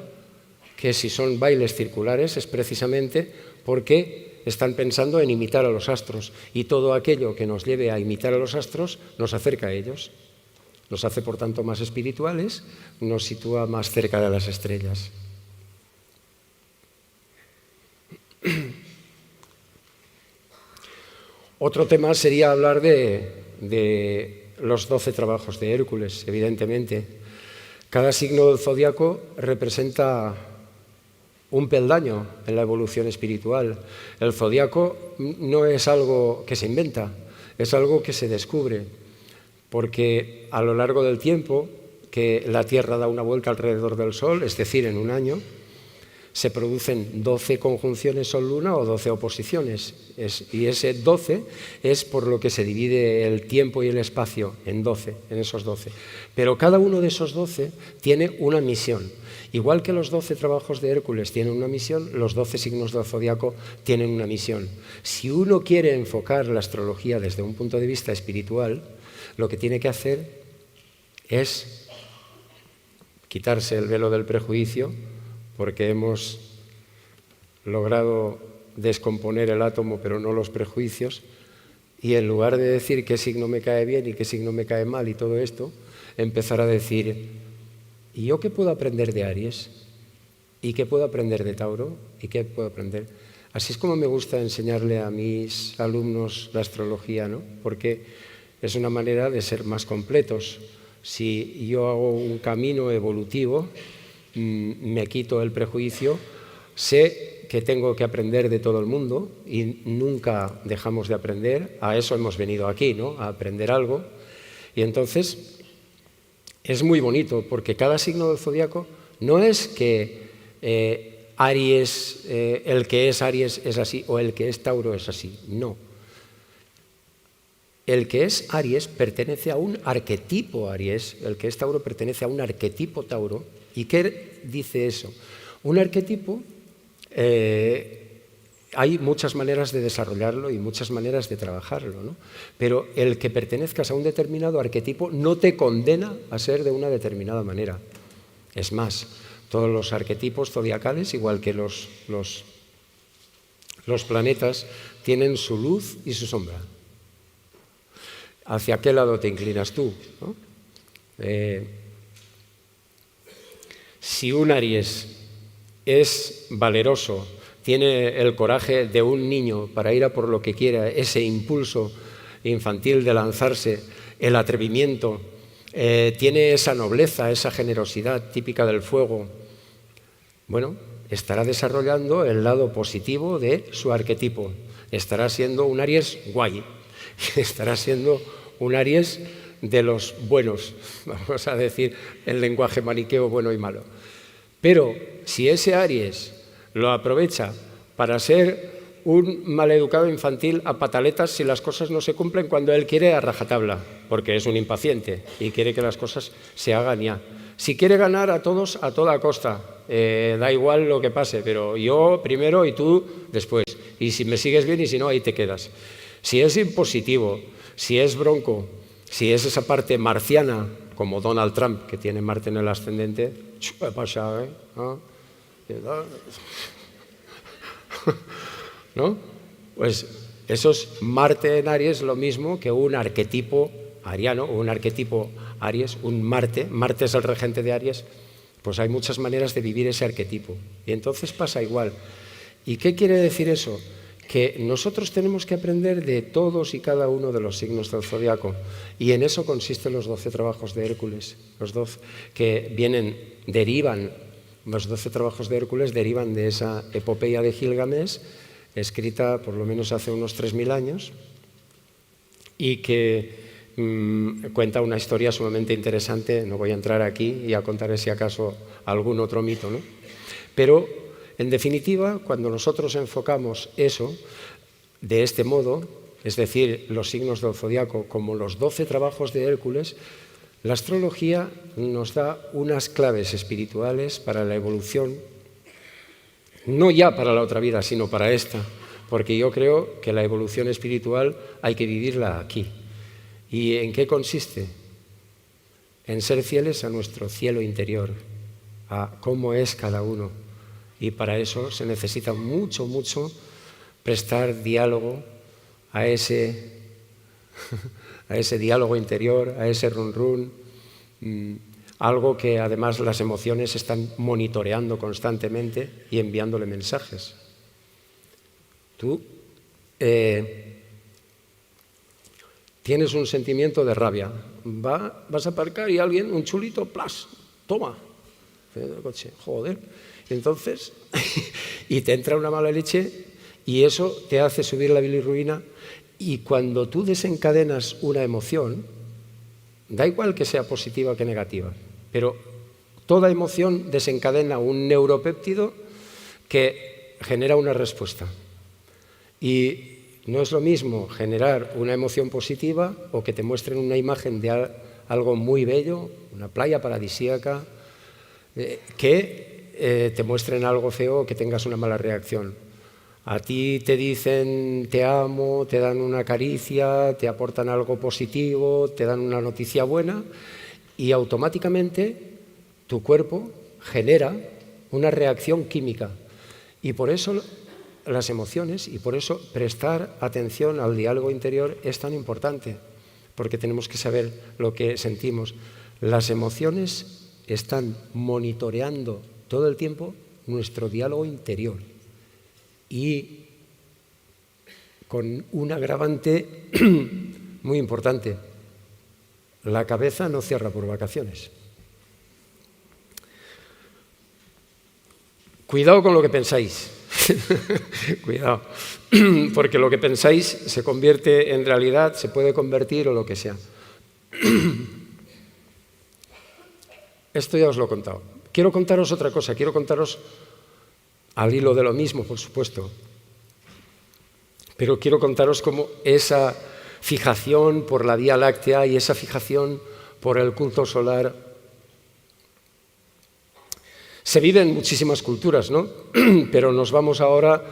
que si son bailes circulares es precisamente porque están pensando en imitar a los astros, y todo aquello que nos lleve a imitar a los astros nos acerca a ellos, nos hace por tanto más espirituales, nos sitúa más cerca de las estrellas. Otro tema sería hablar de los 12 trabajos de Hércules, evidentemente. Cada signo del zodiaco representa un peldaño en la evolución espiritual. El zodiaco no es algo que se inventa, es algo que se descubre, porque a lo largo del tiempo que la Tierra da una vuelta alrededor del Sol, es decir, en un año, se producen 12 conjunciones Sol-Luna o 12 oposiciones, y ese 12 es por lo que se divide el tiempo y el espacio en 12, en esos 12. Pero cada uno de esos 12 tiene una misión. Igual que los 12 trabajos de Hércules tienen una misión, los 12 signos del zodiaco tienen una misión. Si uno quiere enfocar la astrología desde un punto de vista espiritual, lo que tiene que hacer es quitarse el velo del prejuicio, porque hemos logrado descomponer el átomo, pero no los prejuicios, y en lugar de decir qué signo me cae bien y qué signo me cae mal y todo esto, empezar a decir: ¿y yo qué puedo aprender de Aries? ¿Y qué puedo aprender de Tauro? ¿Y qué puedo aprender? Así es como me gusta enseñarle a mis alumnos la astrología, ¿no? Porque es una manera de ser más completos. Si yo hago un camino evolutivo, me quito el prejuicio, sé que tengo que aprender de todo el mundo y nunca dejamos de aprender. A eso hemos venido aquí, ¿no? A aprender algo. Y entonces es muy bonito, porque cada signo del zodiaco no es que Aries, el que es Aries es así o el que es Tauro es así, no. El que es Aries pertenece a un arquetipo Aries, el que es Tauro pertenece a un arquetipo Tauro. ¿Y qué dice eso? Un arquetipo, hay muchas maneras de desarrollarlo y muchas maneras de trabajarlo, ¿no? Pero el que pertenezcas a un determinado arquetipo no te condena a ser de una determinada manera. Es más, todos los arquetipos zodiacales, igual que los planetas, tienen su luz y su sombra. ¿Hacia qué lado te inclinas tú, ¿no? Si un Aries es valeroso, tiene el coraje de un niño para ir a por lo que quiera, ese impulso infantil de lanzarse, el atrevimiento, tiene esa nobleza, esa generosidad típica del fuego, bueno, estará desarrollando el lado positivo de su arquetipo. Estará siendo un Aries guay, estará siendo un Aries de los buenos, vamos a decir el lenguaje maniqueo bueno y malo. Pero si ese Aries lo aprovecha para ser un maleducado infantil a pataletas si las cosas no se cumplen cuando él quiere a rajatabla, porque es un impaciente y quiere que las cosas se hagan ya. Si quiere ganar a todos a toda costa, da igual lo que pase, pero yo primero y tú después. Y si me sigues bien y si no, ahí te quedas. Si es impositivo, si es bronco, si es esa parte marciana, como Donald Trump, que tiene Marte en el ascendente, ¿qué pasa, ¿no? Pues eso es Marte en Aries, lo mismo que un arquetipo ariano, o un arquetipo Aries, un Marte. Marte es el regente de Aries. Pues hay muchas maneras de vivir ese arquetipo. Y entonces pasa igual. ¿Y qué quiere decir eso? Que nosotros tenemos que aprender de todos y cada uno de los signos del zodiaco. Y en eso consisten los 12 trabajos de Hércules. Los 12 que derivan, los 12 trabajos de Hércules derivan de esa epopeya de Gilgamesh, escrita por lo menos hace unos 3000 años, y que cuenta una historia sumamente interesante. No voy a entrar aquí y a contar si acaso algún otro mito, ¿no? Pero, en definitiva, cuando nosotros enfocamos eso de este modo, es decir, los signos del zodiaco como los 12 trabajos de Hércules, la astrología nos da unas claves espirituales para la evolución, no ya para la otra vida, sino para esta, porque yo creo que la evolución espiritual hay que vivirla aquí. ¿Y en qué consiste? En ser fieles a nuestro cielo interior, a cómo es cada uno. Y para eso se necesita mucho, mucho prestar diálogo a ese diálogo interior, a ese run-run, algo que además las emociones están monitoreando constantemente y enviándole mensajes. Tú tienes un sentimiento de rabia, vas a aparcar y alguien, un chulito, ¡plas!, toma, el coche, joder. Entonces, y te entra una mala leche y eso te hace subir la bilirrubina, y cuando tú desencadenas una emoción, da igual que sea positiva que negativa, pero toda emoción desencadena un neuropéptido que genera una respuesta. Y no es lo mismo generar una emoción positiva o que te muestren una imagen de algo muy bello, una playa paradisíaca, que te muestren algo feo o que tengas una mala reacción. A ti te dicen te amo, te dan una caricia, te aportan algo positivo, te dan una noticia buena y automáticamente tu cuerpo genera una reacción química. Y por eso las emociones, y por eso prestar atención al diálogo interior es tan importante, porque tenemos que saber lo que sentimos. Las emociones están monitoreando todo el tiempo nuestro diálogo interior, y con un agravante muy importante: la cabeza no cierra por vacaciones. Cuidado con lo que pensáis. Cuidado, porque lo que pensáis se convierte en realidad, se puede convertir o lo que sea. Esto ya os lo he contado. Quiero contaros otra cosa, quiero contaros, al hilo de lo mismo, por supuesto, pero quiero contaros cómo esa fijación por la Vía Láctea y esa fijación por el culto solar se vive en muchísimas culturas, ¿no? Pero nos vamos ahora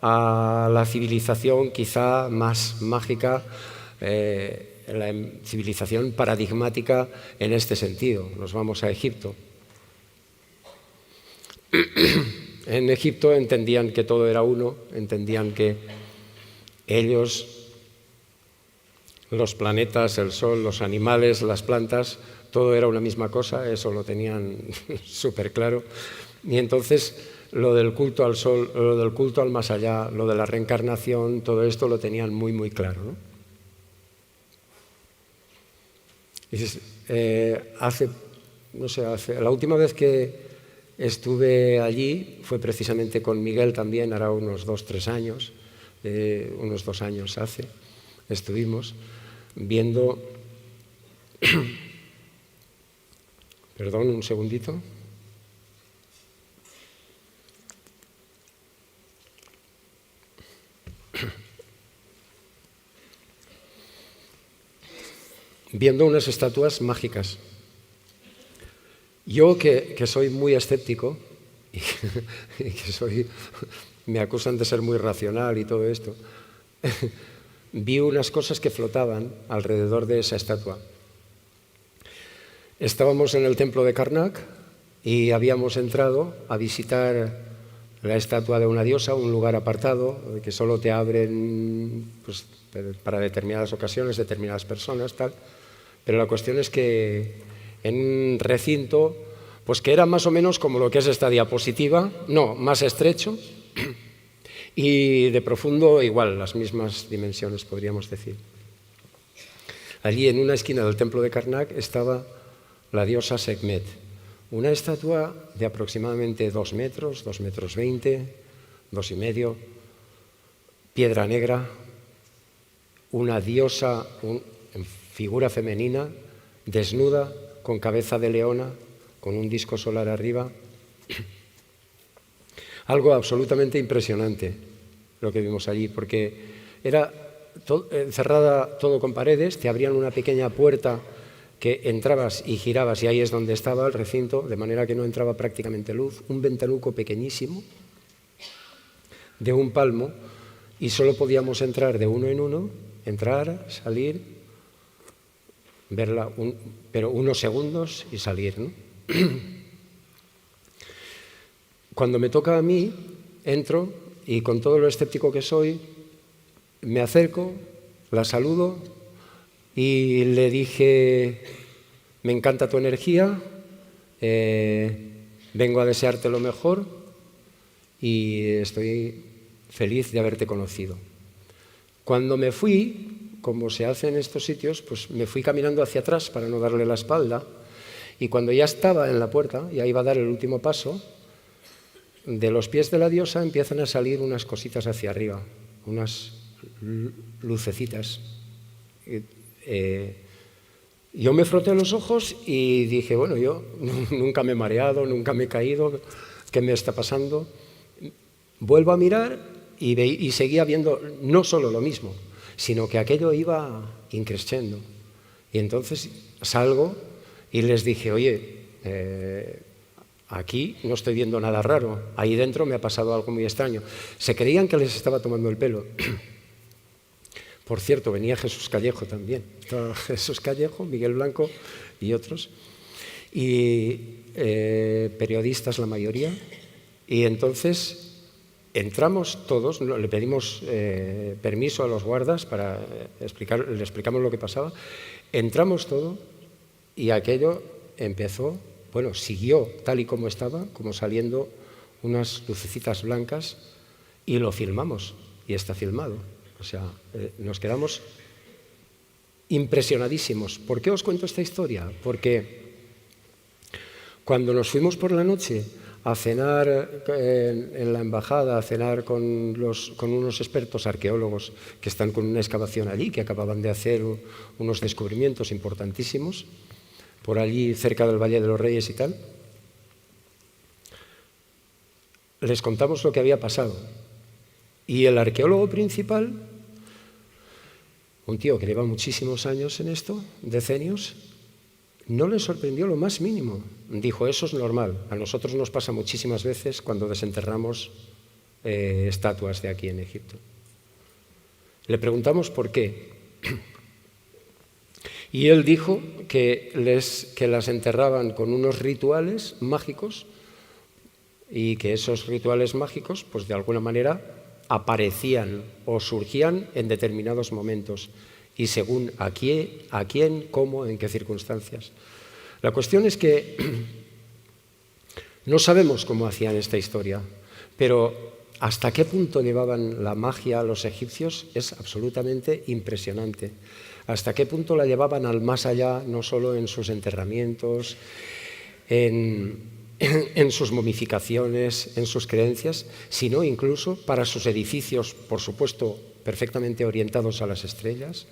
a la civilización quizá más mágica, la civilización paradigmática en este sentido. Nos vamos a Egipto. En Egipto entendían que todo era uno, entendían que ellos, los planetas, el sol, los animales, las plantas, todo era una misma cosa, eso lo tenían súper claro. Y entonces lo del culto al sol, lo del culto al más allá, lo de la reencarnación, todo esto lo tenían muy, muy claro, ¿no? La última vez que estuve allí fue precisamente con Miguel también, hará unos 2-3 años, unos 2 años hace, estuvimos viendo Perdón, un segundito. Viendo unas estatuas mágicas. Yo que soy muy escéptico y que me acusan de ser muy racional y todo esto, vi unas cosas que flotaban alrededor de esa estatua. Estábamos en el templo de Karnak y habíamos entrado a visitar la estatua de una diosa, un lugar apartado que solo te abren pues, para determinadas ocasiones, determinadas personas, tal. Pero la cuestión es que en un recinto, pues que era más o menos como lo que es esta diapositiva, no, más estrecho y de profundo igual, las mismas dimensiones podríamos decir. Allí en una esquina del templo de Karnak estaba la diosa Sekhmet, una estatua de aproximadamente 2 metros, 2,20 metros, 2,5, piedra negra, una diosa en figura femenina, desnuda, con cabeza de leona, con un disco solar arriba. Algo absolutamente impresionante lo que vimos allí, porque era cerrada todo con paredes, te abrían una pequeña puerta que entrabas y girabas y ahí es donde estaba el recinto, de manera que no entraba prácticamente luz, un ventanuco pequeñísimo de 1 palmo y solo podíamos entrar de uno en uno, entrar, salir, verla, pero unos segundos y salir, ¿no? Cuando me toca a mí, entro y con todo lo escéptico que soy, me acerco, la saludo y le dije, me encanta tu energía, vengo a desearte lo mejor y estoy feliz de haberte conocido. Cuando me fui, como se hace en estos sitios, pues me fui caminando hacia atrás para no darle la espalda y cuando ya estaba en la puerta, ya iba a dar el último paso, de los pies de la diosa empiezan a salir unas cositas hacia arriba, unas lucecitas. Yo me froté los ojos y dije, bueno, yo nunca me he mareado, nunca me he caído, ¿qué me está pasando? Vuelvo a mirar y seguía viendo no solo lo mismo, sino que aquello iba increciendo. Y entonces salgo y les dije, oye, aquí no estoy viendo nada raro, ahí dentro me ha pasado algo muy extraño. Se creían que les estaba tomando el pelo. Por cierto, venía Jesús Callejo también. Estaba Jesús Callejo, Miguel Blanco y otros. Y periodistas la mayoría. Y entonces entramos todos, le pedimos permiso a los guardas para le explicamos lo que pasaba. Entramos todos y aquello empezó, bueno, siguió tal y como estaba, como saliendo unas lucecitas blancas y lo filmamos y está filmado. O sea, nos quedamos impresionadísimos. ¿Por qué os cuento esta historia? Porque cuando nos fuimos por la noche a cenar en la embajada, a cenar con unos expertos arqueólogos que están con una excavación allí, que acababan de hacer unos descubrimientos importantísimos, por allí cerca del Valle de los Reyes y tal, les contamos lo que había pasado. Y el arqueólogo principal, un tío que lleva muchísimos años en esto, decenios, no le sorprendió lo más mínimo. Dijo, eso es normal. A nosotros nos pasa muchísimas veces cuando desenterramos estatuas de aquí en Egipto. Le preguntamos por qué. Y él dijo que las enterraban con unos rituales mágicos y que esos rituales mágicos, pues de alguna manera, aparecían o surgían en determinados momentos y según a quién, cómo, en qué circunstancias. La cuestión es que no sabemos cómo hacían esta historia, pero hasta qué punto llevaban la magia a los egipcios es absolutamente impresionante. Hasta qué punto la llevaban al más allá, no solo en sus enterramientos, en sus momificaciones, en sus creencias, sino incluso para sus edificios, por supuesto, perfectamente orientados a las estrellas,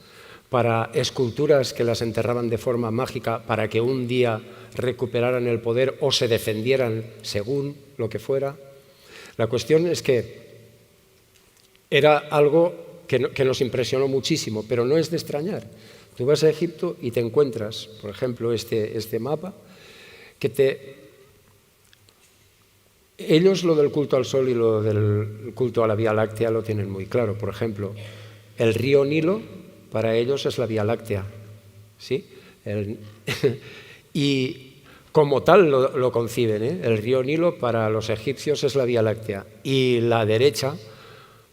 para esculturas que las enterraban de forma mágica para que un día recuperaran el poder o se defendieran según lo que fuera. La cuestión es que era algo que nos impresionó muchísimo, pero no es de extrañar. Tú vas a Egipto y te encuentras, por ejemplo, este mapa, ellos lo del culto al sol y lo del culto a la Vía Láctea lo tienen muy claro. Por ejemplo, el río Nilo para ellos es la Vía Láctea, ¿sí? Y como tal lo conciben, ¿eh? El río Nilo para los egipcios es la Vía Láctea. Y la derecha,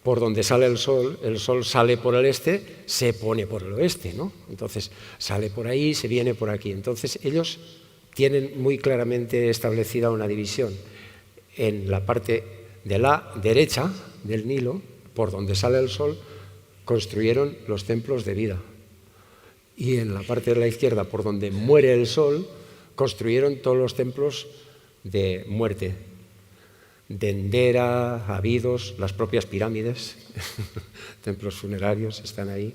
por donde sale el sol sale por el este, se pone por el oeste, ¿no? Entonces sale por ahí, se viene por aquí. Entonces ellos tienen muy claramente establecida una división. En la parte de la derecha del Nilo, por donde sale el sol, construyeron los templos de vida. Y en la parte de la izquierda, por donde muere el sol, construyeron todos los templos de muerte. Dendera, Abidos, las propias pirámides, templos funerarios están ahí.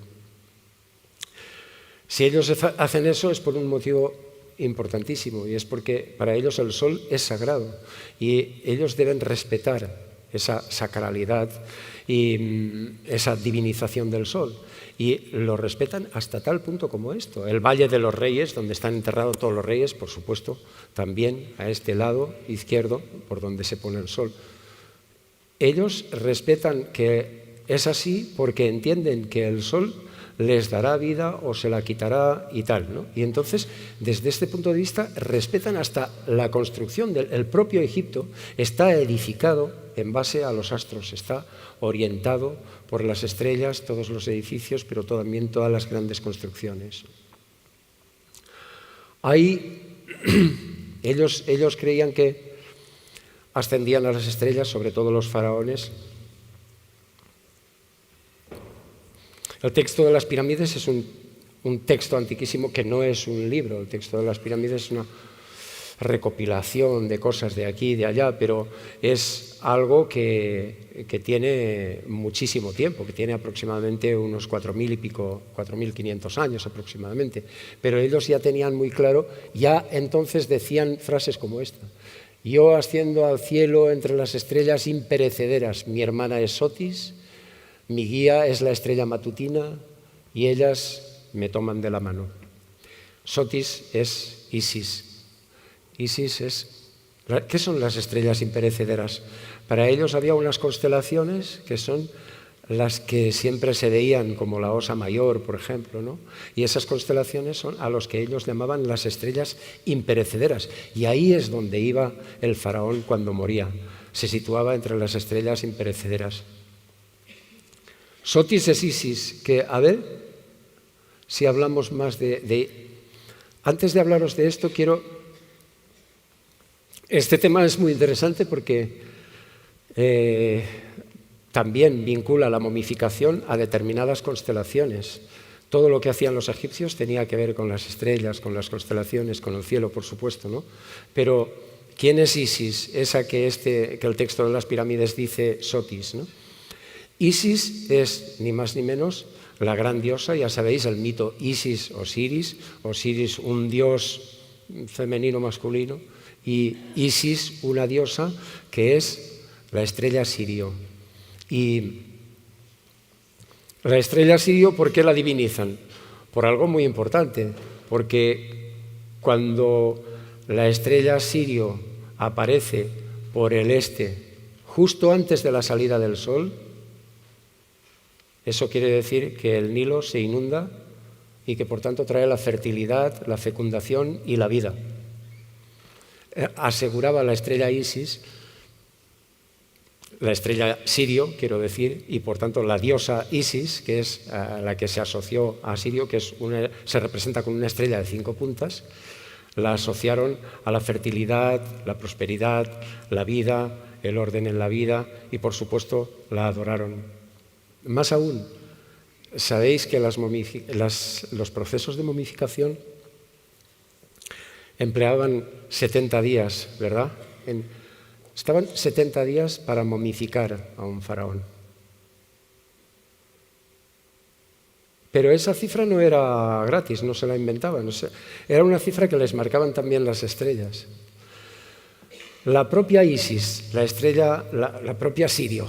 Si ellos hacen eso es por un motivo importantísimo, y es porque para ellos el sol es sagrado y ellos deben respetar esa sacralidad y esa divinización del sol, y lo respetan hasta tal punto como esto. El Valle de los Reyes, donde están enterrados todos los reyes, por supuesto, también a este lado izquierdo, por donde se pone el sol. Ellos respetan que es así porque entienden que el sol les dará vida o se la quitará y tal, ¿no? Y entonces, desde este punto de vista, respetan hasta la construcción del propio Egipto. Está edificado en base a los astros, está orientado por las estrellas, todos los edificios, pero también todas las grandes construcciones. Ahí ellos creían que ascendían a las estrellas, sobre todo los faraones. El texto de las pirámides es un texto antiquísimo que no es un libro. El texto de las pirámides es una recopilación de cosas de aquí y de allá, pero es algo que tiene muchísimo tiempo, que tiene aproximadamente unos 4.000 y pico, 4.500 años aproximadamente. Pero ellos ya tenían muy claro, ya entonces decían frases como esta: yo asciendo al cielo entre las estrellas imperecederas, mi hermana es Sotis, mi guía es la estrella matutina y ellas me toman de la mano. Sotis es Isis. Isis es... ¿Qué son las estrellas imperecederas? Para ellos había unas constelaciones que son las que siempre se veían, como la Osa Mayor, por ejemplo, ¿no? Y esas constelaciones son a los que ellos llamaban las estrellas imperecederas. Y ahí es donde iba el faraón cuando moría. Se situaba entre las estrellas imperecederas. Sotis es Isis, que, a ver, si hablamos más de... Antes de hablaros de esto, este tema es muy interesante porque también vincula la momificación a determinadas constelaciones. Todo lo que hacían los egipcios tenía que ver con las estrellas, con las constelaciones, con el cielo, por supuesto, ¿no? Pero, ¿quién es Isis? Esa que el texto de las pirámides dice Sotis, ¿no? Isis es, ni más ni menos, la gran diosa, ya sabéis, el mito Isis-Osiris, Osiris un dios femenino masculino, y Isis una diosa que es la estrella Sirio. Y la estrella Sirio, ¿por qué la divinizan? Por algo muy importante, porque cuando la estrella Sirio aparece por el este, justo antes de la salida del sol, eso quiere decir que el Nilo se inunda y que por tanto trae la fertilidad, la fecundación y la vida. Aseguraba la estrella Isis, la estrella Sirio, quiero decir, y por tanto la diosa Isis, que es la que se asoció a Sirio, que se representa con una estrella de 5 puntas, la asociaron a la fertilidad, la prosperidad, la vida, el orden en la vida, y por supuesto la adoraron. Más aún, sabéis que los procesos de momificación empleaban 70 días, ¿verdad? Estaban 70 días para momificar a un faraón. Pero esa cifra no era gratis, no se la inventaban. Era una cifra que les marcaban también las estrellas. La propia Isis, la estrella, la propia Sirio,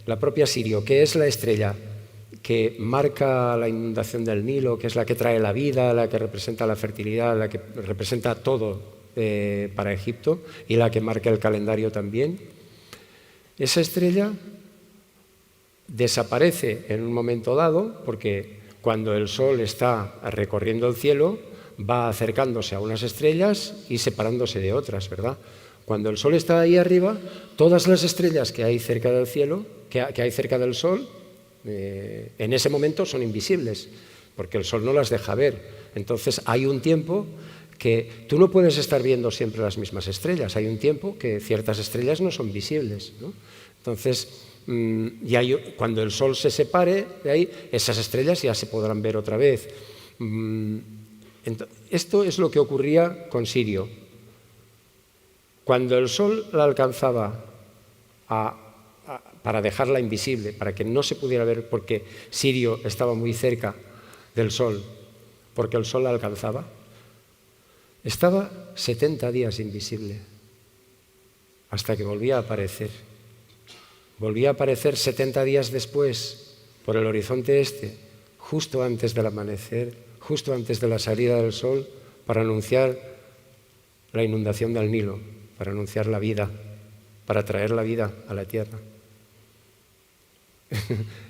la propia Sirio, que es la estrella que marca la inundación del Nilo, que es la que trae la vida, la que representa la fertilidad, la que representa todo para Egipto y la que marca el calendario también. Esa estrella desaparece en un momento dado porque cuando el Sol está recorriendo el cielo va acercándose a unas estrellas y separándose de otras, ¿verdad? Cuando el Sol está ahí arriba, todas las estrellas que hay cerca del cielo, que hay cerca del Sol, en ese momento son invisibles, porque el Sol no las deja ver. Entonces hay un tiempo que tú no puedes estar viendo siempre las mismas estrellas, hay un tiempo que ciertas estrellas no son visibles, ¿no? Entonces, cuando el Sol se separe de ahí, esas estrellas ya se podrán ver otra vez. Esto es lo que ocurría con Sirio. Cuando el Sol la alcanzaba para dejarla invisible, para que no se pudiera ver, porque Sirio estaba muy cerca del Sol, porque el Sol la alcanzaba, estaba 70 días invisible, hasta que volvía a aparecer. Volvía a aparecer 70 días después, por el horizonte este, justo antes del amanecer, justo antes de la salida del Sol, para anunciar la inundación del Nilo, para anunciar la vida, para traer la vida a la tierra.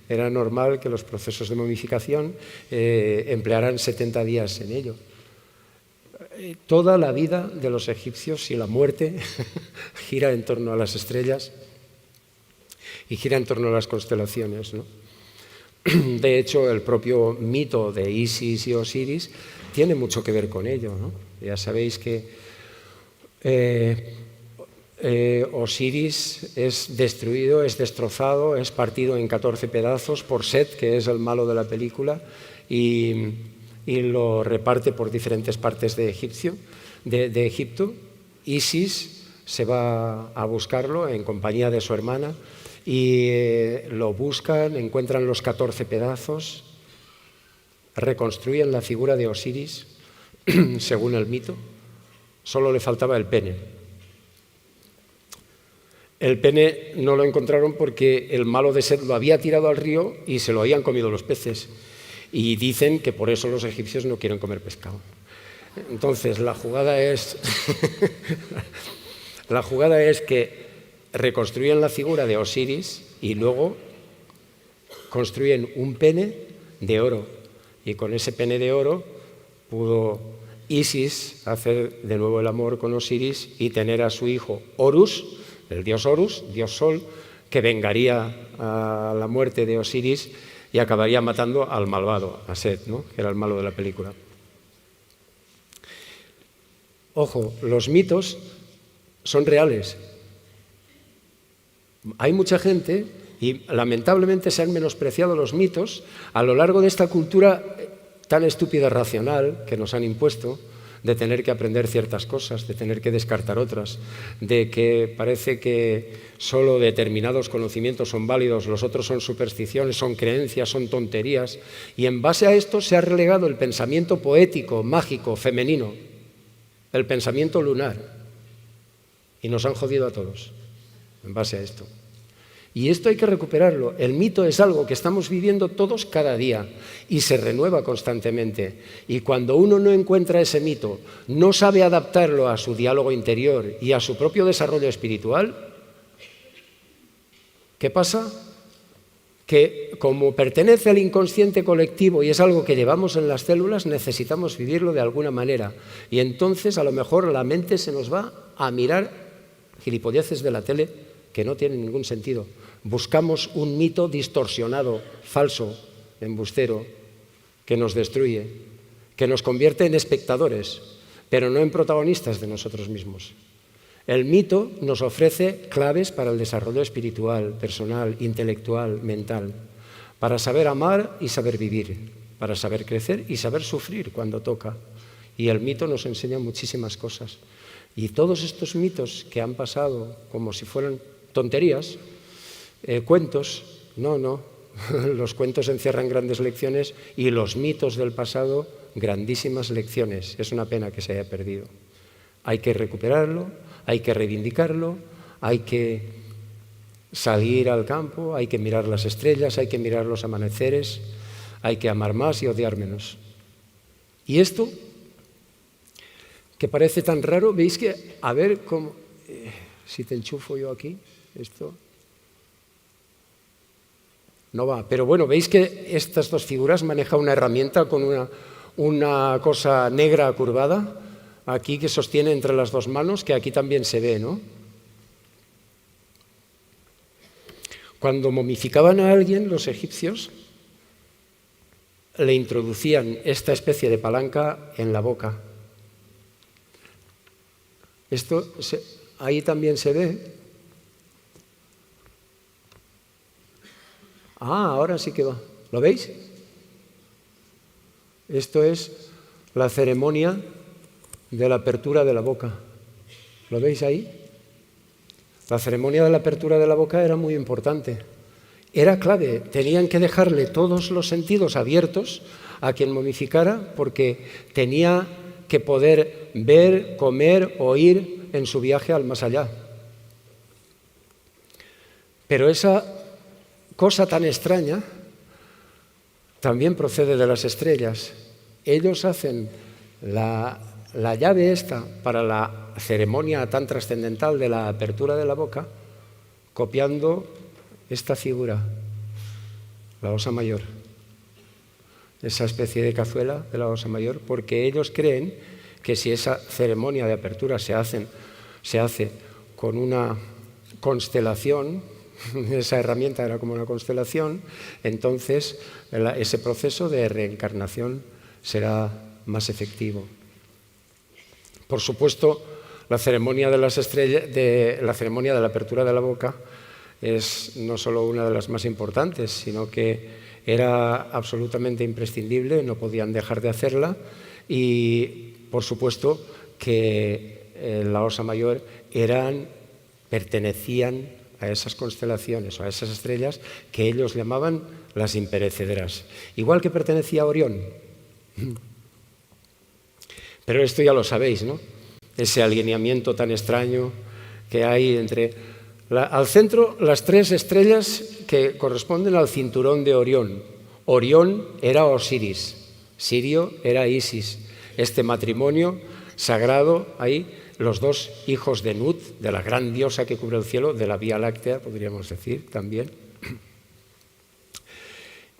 Era normal que los procesos de momificación emplearan 70 días en ello. Toda la vida de los egipcios y la muerte gira en torno a las estrellas y gira en torno a las constelaciones, ¿no? De hecho, el propio mito de Isis y Osiris tiene mucho que ver con ello, ¿no? Ya sabéis que Osiris es destruido, es destrozado, es partido en 14 pedazos por Set, que es el malo de la película, y lo reparte por diferentes partes de Egipto. Isis se va a buscarlo en compañía de su hermana y lo buscan, encuentran los 14 pedazos, reconstruyen la figura de Osiris según el mito. Solo le faltaba el pene. El pene no lo encontraron porque el malo de Set lo había tirado al río y se lo habían comido los peces. Y dicen que por eso los egipcios no quieren comer pescado. Entonces, la jugada es que reconstruyen la figura de Osiris y luego construyen un pene de oro. Y con ese pene de oro pudo Isis hacer de nuevo el amor con Osiris y tener a su hijo Horus, el dios Horus, dios Sol, que vengaría a la muerte de Osiris y acabaría matando al malvado, a Set, ¿no? Que era el malo de la película. Ojo, los mitos son reales. Hay mucha gente, y lamentablemente se han menospreciado los mitos a lo largo de esta cultura tan estúpida racional que nos han impuesto, de tener que aprender ciertas cosas, de tener que descartar otras, de que parece que solo determinados conocimientos son válidos, los otros son supersticiones, son creencias, son tonterías, y en base a esto se ha relegado el pensamiento poético, mágico, femenino, el pensamiento lunar, y nos han jodido a todos en base a esto. Y esto hay que recuperarlo. El mito es algo que estamos viviendo todos cada día y se renueva constantemente. Y cuando uno no encuentra ese mito, no sabe adaptarlo a su diálogo interior y a su propio desarrollo espiritual, ¿qué pasa? Que como pertenece al inconsciente colectivo y es algo que llevamos en las células, necesitamos vivirlo de alguna manera. Y entonces a lo mejor la mente se nos va a mirar gilipolleces de la tele que no tienen ningún sentido. Buscamos un mito distorsionado, falso, embustero, que nos destruye, que nos convierte en espectadores, pero no en protagonistas de nosotros mismos. El mito nos ofrece claves para el desarrollo espiritual, personal, intelectual, mental, para saber amar y saber vivir, para saber crecer y saber sufrir cuando toca. Y el mito nos enseña muchísimas cosas. Y todos estos mitos que han pasado como si fueran tonterías, cuentos, no, Los cuentos encierran grandes lecciones y los mitos del pasado grandísimas lecciones. Es una pena que se haya perdido. Hay que recuperarlo, hay que reivindicarlo, hay que salir al campo, hay que mirar las estrellas, hay que mirar los amaneceres, hay que amar más y odiar menos. Y esto, que parece tan raro, veis que, a ver cómo, si te enchufo yo aquí, esto no va. Pero bueno, veis que estas dos figuras manejan una herramienta con una cosa negra curvada, aquí que sostiene entre las dos manos, que aquí también se ve, ¿no? Cuando momificaban a alguien, los egipcios le introducían esta especie de palanca en la boca. Esto ahí también se ve. Ah, ahora sí que va. ¿Lo veis? Esto es la ceremonia de la apertura de la boca. ¿Lo veis ahí? La ceremonia de la apertura de la boca era muy importante. Era clave. Tenían que dejarle todos los sentidos abiertos a quien momificara porque tenía que poder ver, comer, oír en su viaje al más allá. Pero esa cosa tan extraña también procede de las estrellas. Ellos hacen la llave esta para la ceremonia tan trascendental de la apertura de la boca copiando esta figura, la Osa Mayor, esa especie de cazuela de la Osa Mayor, porque ellos creen que si esa ceremonia de apertura se hace con una constelación, esa herramienta era como una constelación, entonces ese proceso de reencarnación será más efectivo. Por supuesto, la ceremonia de las estrellas, la ceremonia de la apertura de la boca es no solo una de las más importantes, sino que era absolutamente imprescindible, no podían dejar de hacerla y, por supuesto, que la Osa Mayor pertenecían a esas constelaciones o a esas estrellas que ellos llamaban las imperecederas, igual que pertenecía a Orión. Pero esto ya lo sabéis, ¿no? Ese alineamiento tan extraño que hay entre... al centro, las tres estrellas que corresponden al cinturón de Orión. Orión era Osiris, Sirio era Isis. Este matrimonio sagrado, ahí, los dos hijos de Nut, de la gran diosa que cubre el cielo, de la Vía Láctea, podríamos decir también.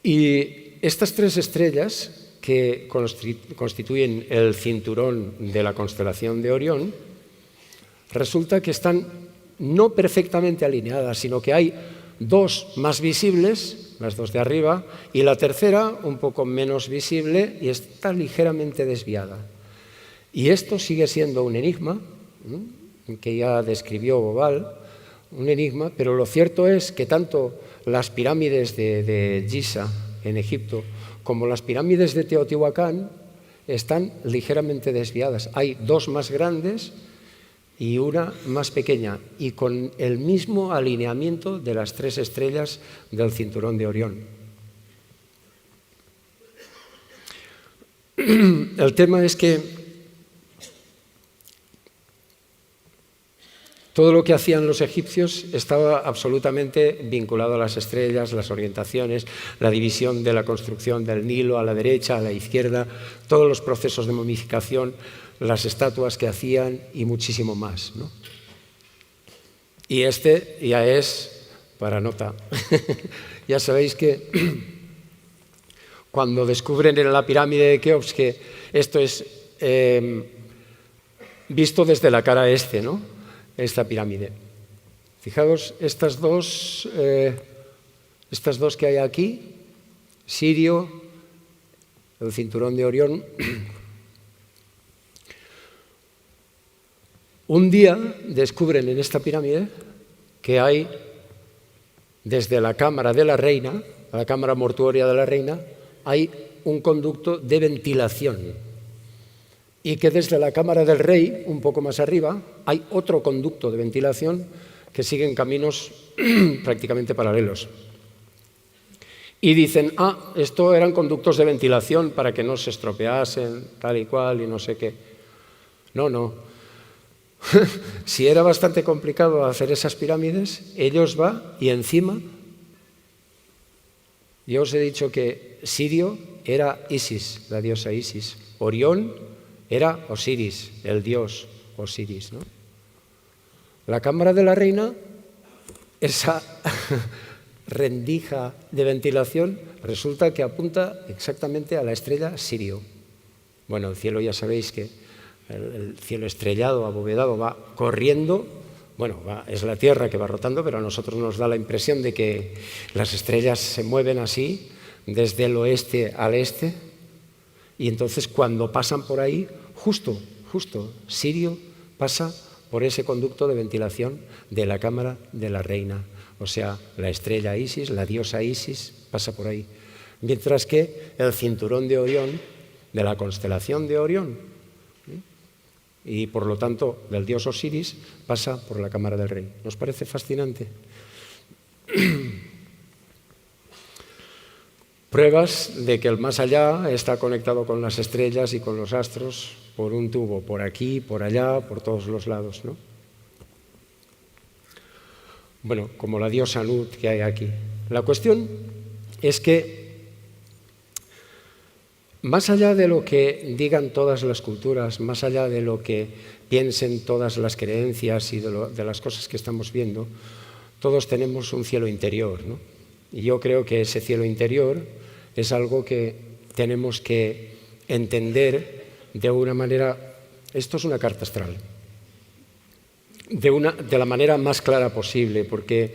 Y estas tres estrellas que constituyen el cinturón de la constelación de Orión, resulta que están no perfectamente alineadas, sino que hay dos más visibles, las dos de arriba, y la tercera un poco menos visible y está ligeramente desviada. Y esto sigue siendo un enigma, que ya describió Bobal, un enigma, pero lo cierto es que tanto las pirámides de Giza en Egipto como las pirámides de Teotihuacán están ligeramente desviadas. Hay dos más grandes y una más pequeña, y con el mismo alineamiento de las tres estrellas del cinturón de Orión. El tema es que todo lo que hacían los egipcios estaba absolutamente vinculado a las estrellas, las orientaciones, la división de la construcción del Nilo a la derecha, a la izquierda, todos los procesos de momificación, las estatuas que hacían y muchísimo más, ¿no? Y este ya es para nota. Ya sabéis que cuando descubren en la pirámide de Keops que esto es visto desde la cara este, ¿no? Esta pirámide. Fijaos, estas dos que hay aquí, Sirio, el cinturón de Orión. Un día descubren en esta pirámide que hay, desde la cámara de la reina, a la cámara mortuoria de la reina, hay un conducto de ventilación. Y que desde la cámara del rey, un poco más arriba, hay otro conducto de ventilación que siguen caminos prácticamente paralelos. Y dicen, esto eran conductos de ventilación para que no se estropeasen, tal y cual, y no sé qué. No. Si era bastante complicado hacer esas pirámides, ellos van y encima, yo os he dicho que Sirio era Isis, la diosa Isis. Orión era Osiris, el dios Osiris, ¿no? La cámara de la reina, esa rendija de ventilación, resulta que apunta exactamente a la estrella Sirio. Bueno, el cielo ya sabéis que el cielo estrellado, abovedado, va corriendo. Bueno, es la Tierra que va rotando, pero a nosotros nos da la impresión de que las estrellas se mueven así, desde el oeste al este, y entonces cuando pasan por ahí, justo, Sirio pasa por ese conducto de ventilación de la cámara de la reina. O sea, la estrella Isis, la diosa Isis, pasa por ahí. Mientras que el cinturón de Orión, de la constelación de Orión, y por lo tanto del dios Osiris, pasa por la cámara del rey. ¿Nos parece fascinante? Pruebas de que el más allá está conectado con las estrellas y con los astros por un tubo, por aquí, por allá, por todos los lados, ¿no? Bueno, como la diosa Nut que hay aquí. La cuestión es que, más allá de lo que digan todas las culturas, más allá de lo que piensen todas las creencias y de las cosas que estamos viendo, todos tenemos un cielo interior, ¿no? Y yo creo que ese cielo interior es algo que tenemos que entender de una manera. Esto es una carta astral, de la manera más clara posible, porque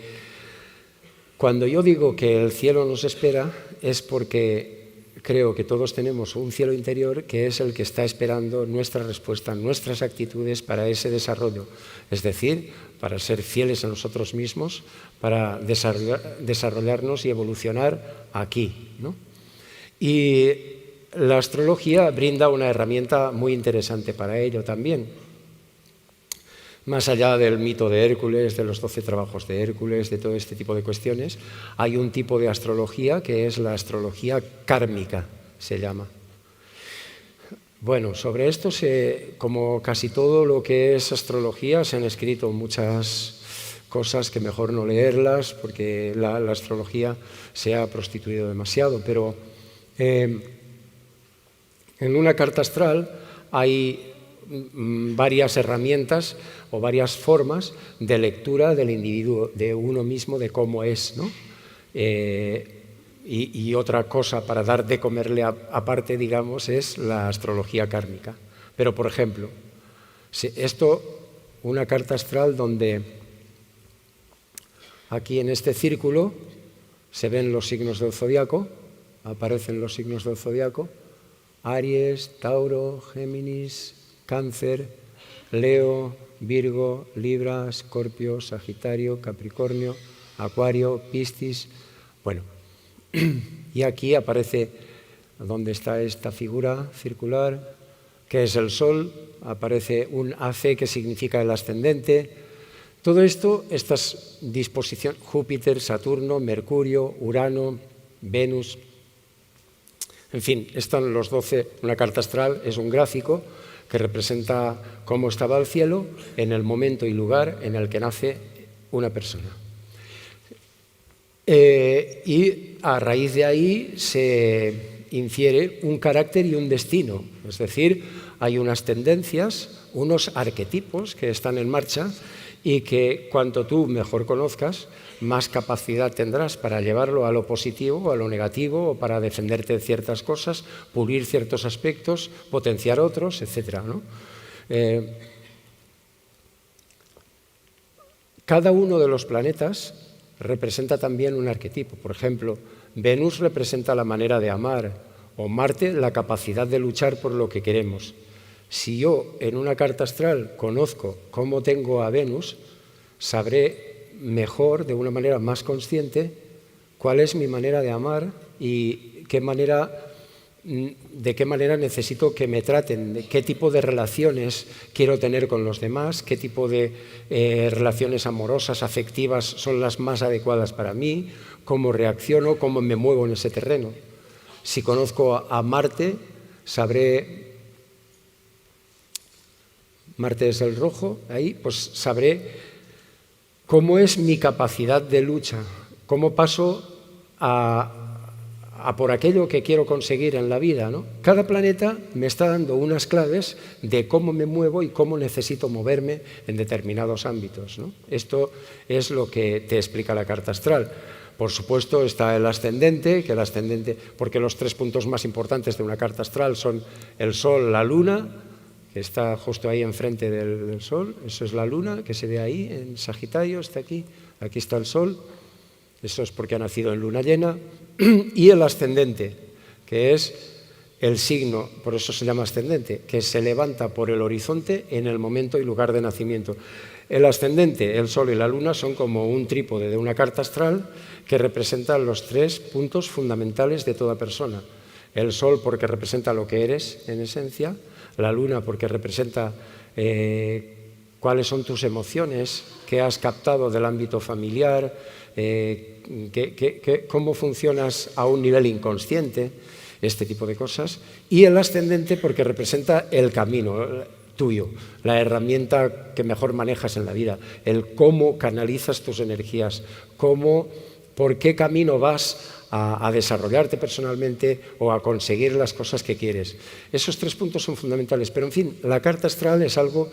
cuando yo digo que el cielo nos espera es porque creo que todos tenemos un cielo interior que es el que está esperando nuestra respuesta, nuestras actitudes para ese desarrollo, es decir, para ser fieles a nosotros mismos, para desarrollarnos y evolucionar aquí, ¿no? Y la astrología brinda una herramienta muy interesante para ello también. Más allá del mito de Hércules, de los 12 trabajos de Hércules, de todo este tipo de cuestiones, hay un tipo de astrología que es la astrología kármica, se llama. Bueno, sobre esto, como casi todo lo que es astrología, se han escrito muchas cosas que mejor no leerlas porque la astrología se ha prostituido demasiado, pero en una carta astral hay varias herramientas o varias formas de lectura del individuo, de uno mismo, de cómo es, ¿no? Y otra cosa para dar de comerle aparte, digamos, es la astrología kármica. Pero, por ejemplo, una carta astral donde aquí en este círculo se ven los signos del zodiaco, aparecen los signos del zodiaco: Aries, Tauro, Géminis, Cáncer, Leo, Virgo, Libra, Escorpio, Sagitario, Capricornio, Acuario, Piscis. Bueno, y aquí aparece donde está esta figura circular, que es el Sol, aparece un AC que significa el ascendente. Todo esto, estas disposiciones, Júpiter, Saturno, Mercurio, Urano, Venus. En fin, están los 12, una carta astral es un gráfico que representa cómo estaba el cielo en el momento y lugar en el que nace una persona. Y a raíz de ahí se infiere un carácter y un destino, es decir, hay unas tendencias, unos arquetipos que están en marcha y que cuanto tú mejor conozcas, más capacidad tendrás para llevarlo a lo positivo o a lo negativo, o para defenderte de ciertas cosas, pulir ciertos aspectos, potenciar otros, etc., ¿no? Cada uno de los planetas representa también un arquetipo. Por ejemplo, Venus representa la manera de amar, o Marte la capacidad de luchar por lo que queremos. Si yo en una carta astral conozco cómo tengo a Venus, sabré mejor, de una manera más consciente, cuál es mi manera de amar y de qué manera necesito que me traten, de qué tipo de relaciones quiero tener con los demás, qué tipo de relaciones amorosas, afectivas son las más adecuadas para mí, cómo reacciono, cómo me muevo en ese terreno. Si conozco a Marte, sabré, Marte es el rojo, ahí, pues sabré cómo es mi capacidad de lucha, cómo paso a por aquello que quiero conseguir en la vida, ¿no? Cada planeta me está dando unas claves de cómo me muevo y cómo necesito moverme en determinados ámbitos, ¿no? Esto es lo que te explica la carta astral. Por supuesto está el ascendente, porque los 3 puntos más importantes de una carta astral son el Sol, la Luna, que está justo ahí enfrente del Sol, eso es la Luna, que se ve ahí en Sagitario, está aquí está el Sol, eso es porque ha nacido en luna llena, y el ascendente, que es el signo, por eso se llama ascendente, que se levanta por el horizonte en el momento y lugar de nacimiento. El ascendente, el Sol y la Luna son como un trípode de una carta astral que representan los 3 puntos fundamentales de toda persona. El Sol porque representa lo que eres en esencia, la Luna porque representa cuáles son tus emociones, qué has captado del ámbito familiar, cómo funcionas a un nivel inconsciente, este tipo de cosas, y el ascendente porque representa el camino tuyo, la herramienta que mejor manejas en la vida, el cómo canalizas tus energías, por qué camino vas a desarrollarte personalmente o a conseguir las cosas que quieres. Esos 3 puntos son fundamentales, pero en fin, la carta astral es algo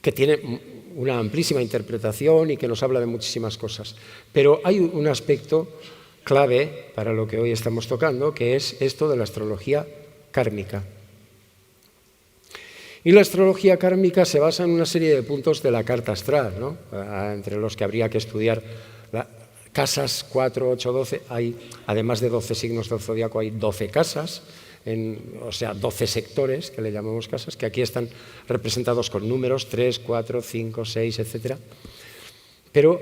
que tiene una amplísima interpretación y que nos habla de muchísimas cosas. Pero hay un aspecto clave para lo que hoy estamos tocando, que es esto de la astrología kármica. Y la astrología kármica se basa en una serie de puntos de la carta astral, ¿no? Entre los que habría que estudiar casas 4, 8, 12. Además de 12 signos del zodiaco, hay 12 casas, o sea, 12 sectores, que le llamamos casas, que aquí están representados con números 3, 4, 5, 6, etc. Pero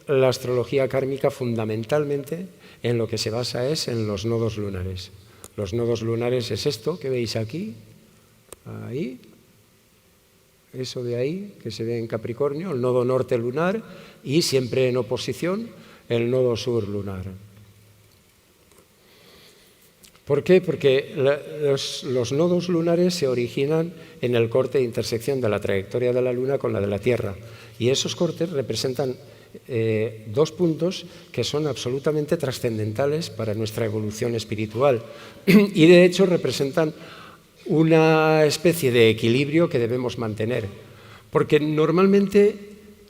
la astrología kármica fundamentalmente en lo que se basa es en los nodos lunares. Los nodos lunares es esto que veis aquí, ahí, eso de ahí, que se ve en Capricornio, el nodo norte lunar y siempre en oposición el nodo sur lunar. ¿Por qué? Porque los nodos lunares se originan en el corte de intersección de la trayectoria de la Luna con la de la Tierra. Y esos cortes representan 2 puntos que son absolutamente trascendentales para nuestra evolución espiritual. Y de hecho representan una especie de equilibrio que debemos mantener. Porque normalmente,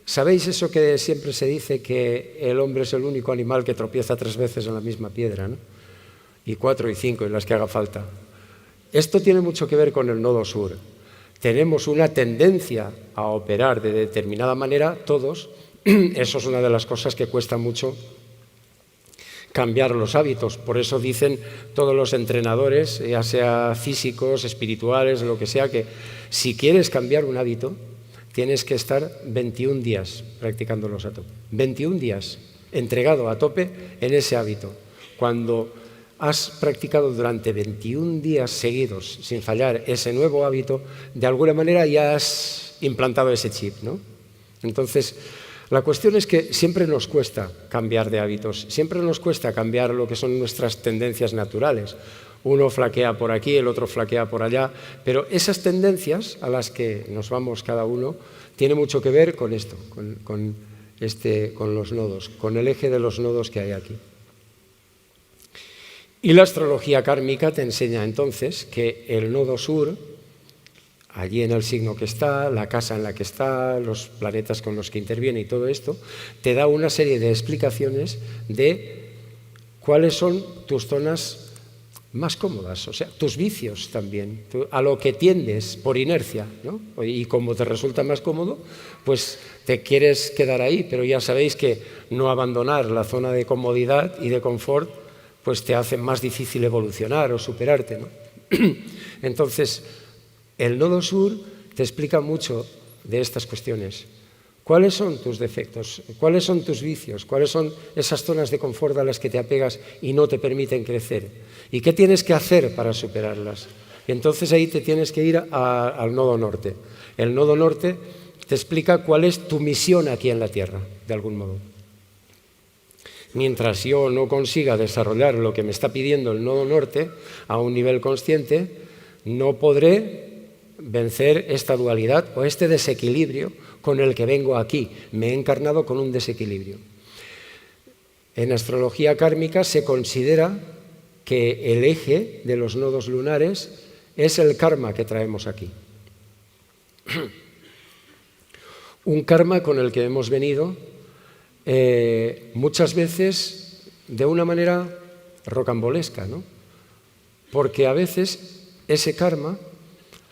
¿sabéis eso que siempre se dice que el hombre es el único animal que tropieza 3 veces en la misma piedra, ¿no? Y 4 y 5 en las que haga falta? Esto tiene mucho que ver con el nodo sur. Tenemos una tendencia a operar de determinada manera todos. Eso es una de las cosas que cuesta mucho cambiar los hábitos. Por eso dicen todos los entrenadores, ya sea físicos, espirituales, lo que sea, que si quieres cambiar un hábito, tienes que estar 21 días practicándolos a tope. 21 días entregado a tope en ese hábito. Cuando has practicado durante 21 días seguidos sin fallar ese nuevo hábito, de alguna manera ya has implantado ese chip, ¿no? Entonces, la cuestión es que siempre nos cuesta cambiar de hábitos, siempre nos cuesta cambiar lo que son nuestras tendencias naturales. Uno flaquea por aquí, el otro flaquea por allá, pero esas tendencias a las que nos vamos cada uno tiene mucho que ver con esto, con los nodos, con el eje de los nodos que hay aquí. Y la astrología kármica te enseña entonces que el nodo sur, allí en el signo que está, la casa en la que está, los planetas con los que interviene y todo esto, te da una serie de explicaciones de cuáles son tus zonas más cómodas, o sea, tus vicios también, a lo que tiendes por inercia, ¿no? Y como te resulta más cómodo, pues te quieres quedar ahí, pero ya sabéis que no abandonar la zona de comodidad y de confort pues te hace más difícil evolucionar o superarte, ¿no? Entonces, el nodo sur te explica mucho de estas cuestiones. ¿Cuáles son tus defectos? ¿Cuáles son tus vicios? ¿Cuáles son esas zonas de confort a las que te apegas y no te permiten crecer? ¿Y qué tienes que hacer para superarlas? Y entonces ahí te tienes que ir al nodo norte. El nodo norte te explica cuál es tu misión aquí en la Tierra, de algún modo. Mientras yo no consiga desarrollar lo que me está pidiendo el nodo norte a un nivel consciente, no podré vencer esta dualidad o este desequilibrio con el que vengo aquí. Me he encarnado con un desequilibrio. En astrología kármica se considera que el eje de los nodos lunares es el karma que traemos aquí. Un karma con el que hemos venido muchas veces de una manera rocambolesca, ¿no? Porque a veces ese karma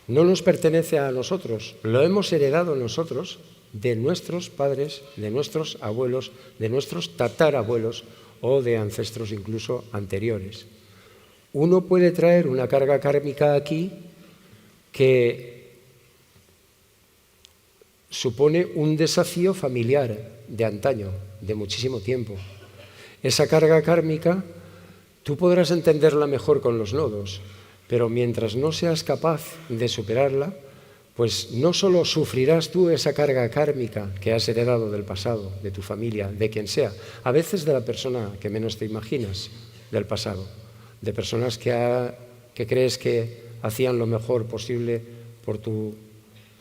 no nos pertenece a nosotros, lo hemos heredado nosotros de nuestros padres, de nuestros abuelos, de nuestros tatarabuelos o de ancestros incluso anteriores. Uno puede traer una carga kármica aquí que supone un desafío familiar de antaño, de muchísimo tiempo. Esa carga kármica tú podrás entenderla mejor con los nodos, pero mientras no seas capaz de superarla, pues no solo sufrirás tú esa carga kármica que has heredado del pasado, de tu familia, de quien sea, a veces de la persona que menos te imaginas del pasado, de personas que crees que hacían lo mejor posible por tu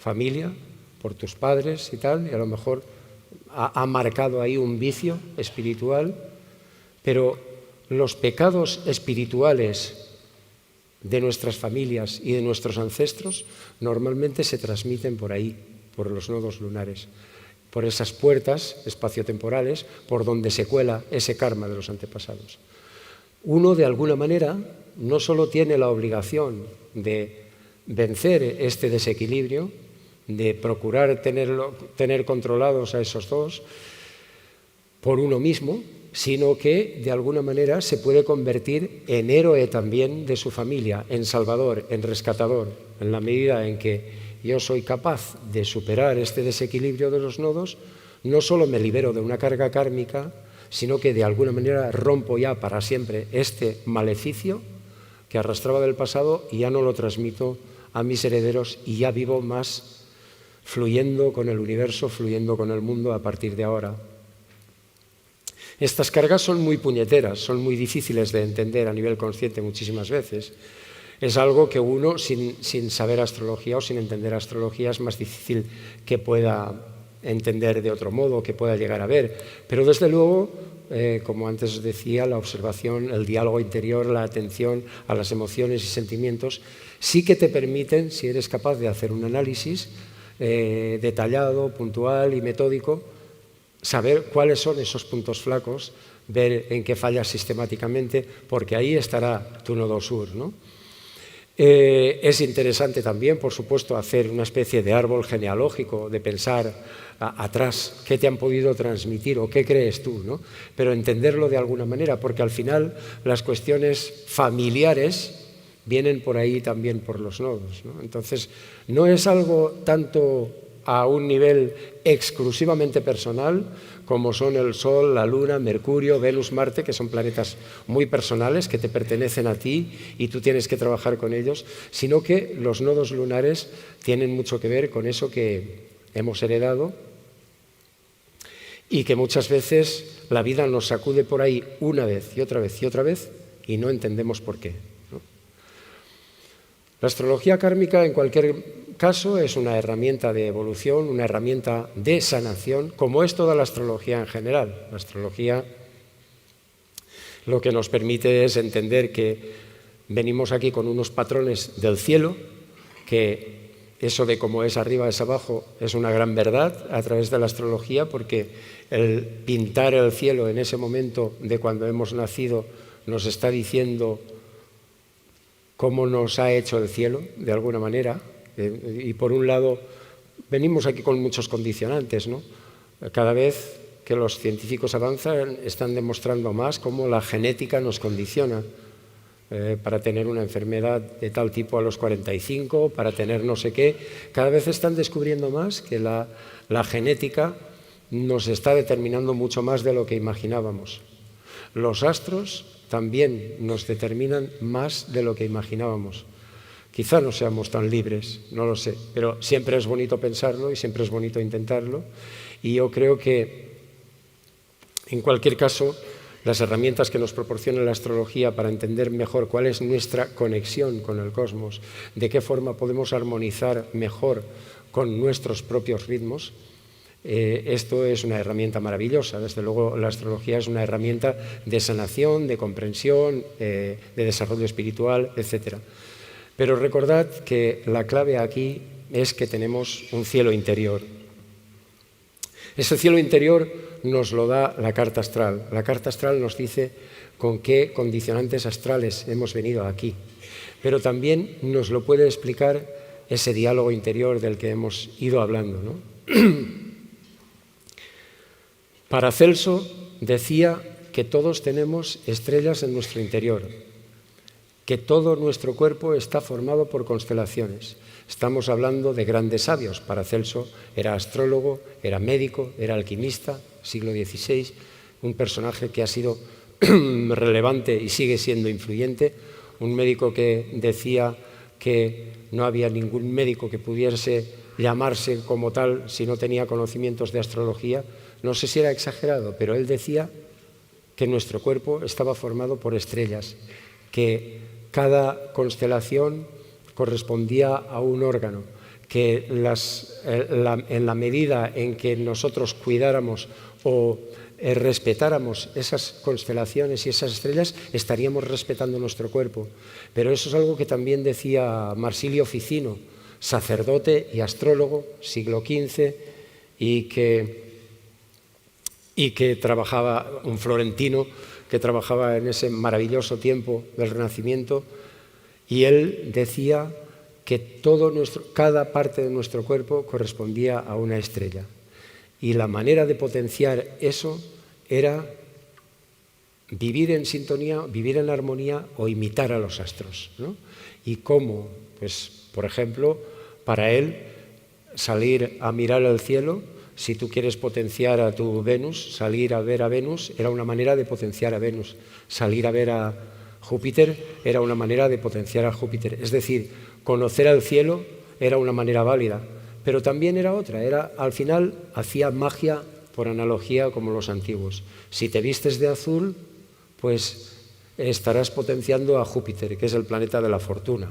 familia, por tus padres y tal, y a lo mejor ha marcado ahí un vicio espiritual, pero los pecados espirituales de nuestras familias y de nuestros ancestros normalmente se transmiten por ahí, por los nodos lunares, por esas puertas espaciotemporales por donde se cuela ese karma de los antepasados. Uno, de alguna manera, no solo tiene la obligación de vencer este desequilibrio, de procurar tener controlados a esos dos por uno mismo, sino que de alguna manera se puede convertir en héroe también de su familia, en salvador, en rescatador, en la medida en que yo soy capaz de superar este desequilibrio de los nodos. No solo me libero de una carga kármica, sino que de alguna manera rompo ya para siempre este maleficio que arrastraba del pasado y ya no lo transmito a mis herederos y ya vivo más fluyendo con el universo, fluyendo con el mundo a partir de ahora. Estas cargas son muy puñeteras, son muy difíciles de entender a nivel consciente muchísimas veces. Es algo que uno, sin saber astrología o sin entender astrología, es más difícil que pueda entender de otro modo, que pueda llegar a ver. Pero desde luego, como antes decía, la observación, el diálogo interior, la atención a las emociones y sentimientos, sí que te permiten, si eres capaz de hacer un análisis detallado, puntual y metódico, saber cuáles son esos puntos flacos, ver en qué fallas sistemáticamente, porque ahí estará tu nodo sur, ¿no? Es interesante también, por supuesto, hacer una especie de árbol genealógico, de pensar atrás qué te han podido transmitir o qué crees tú, ¿no? Pero entenderlo de alguna manera, porque al final las cuestiones familiares vienen por ahí también por los nodos, ¿no? Entonces, no es algo tanto a un nivel exclusivamente personal, como son el Sol, la Luna, Mercurio, Venus, Marte, que son planetas muy personales, que te pertenecen a ti y tú tienes que trabajar con ellos, sino que los nodos lunares tienen mucho que ver con eso que hemos heredado y que muchas veces la vida nos sacude por ahí una vez y otra vez y otra vez y no entendemos por qué, ¿no? La astrología kármica, en cualquier caso, es una herramienta de evolución, una herramienta de sanación, como es toda la astrología en general. La astrología lo que nos permite es entender que venimos aquí con unos patrones del cielo, que eso de cómo es arriba es abajo es una gran verdad a través de la astrología, porque el pintar el cielo en ese momento de cuando hemos nacido nos está diciendo cómo nos ha hecho el cielo, de alguna manera. Y por un lado, venimos aquí con muchos condicionantes, ¿no? Cada vez que los científicos avanzan, están demostrando más cómo la genética nos condiciona para tener una enfermedad de tal tipo a los 45, para tener no sé qué. Cada vez están descubriendo más que la genética nos está determinando mucho más de lo que imaginábamos. Los astros también nos determinan más de lo que imaginábamos. Quizá no seamos tan libres, no lo sé, pero siempre es bonito pensarlo y siempre es bonito intentarlo. Y yo creo que, en cualquier caso, las herramientas que nos proporciona la astrología para entender mejor cuál es nuestra conexión con el cosmos, de qué forma podemos armonizar mejor con nuestros propios ritmos, esto es una herramienta maravillosa. Desde luego, la astrología es una herramienta de sanación, de comprensión, de desarrollo espiritual, etc. Pero recordad que la clave aquí es que tenemos un cielo interior. Ese cielo interior nos lo da la carta astral. La carta astral nos dice con qué condicionantes astrales hemos venido aquí. Pero también nos lo puede explicar ese diálogo interior del que hemos ido hablando, ¿no? Paracelso decía que todos tenemos estrellas en nuestro interior, que todo nuestro cuerpo está formado por constelaciones. Estamos hablando de grandes sabios. Paracelso era astrólogo, era médico, era alquimista, siglo XVI, un personaje que ha sido relevante y sigue siendo influyente, un médico que decía que no había ningún médico que pudiese llamarse como tal si no tenía conocimientos de astrología. No sé si era exagerado, pero él decía que nuestro cuerpo estaba formado por estrellas, que cada constelación correspondía a un órgano, que en la medida en que nosotros cuidáramos o respetáramos esas constelaciones y esas estrellas, estaríamos respetando nuestro cuerpo. Pero eso es algo que también decía Marsilio Ficino, sacerdote y astrólogo, siglo XV, y que trabajaba, un florentino, que trabajaba en ese maravilloso tiempo del Renacimiento, y él decía que cada parte de nuestro cuerpo correspondía a una estrella. Y la manera de potenciar eso era vivir en sintonía, vivir en armonía o imitar a los astros, ¿no? ¿Y cómo? Pues, por ejemplo, para él, salir a mirar al cielo, si tú quieres potenciar a tu Venus, salir a ver a Venus era una manera de potenciar a Venus. Salir a ver a Júpiter era una manera de potenciar a Júpiter. Es decir, conocer al cielo era una manera válida, pero también era otra. Al final hacía magia por analogía como los antiguos. Si te vistes de azul, pues estarás potenciando a Júpiter, que es el planeta de la fortuna.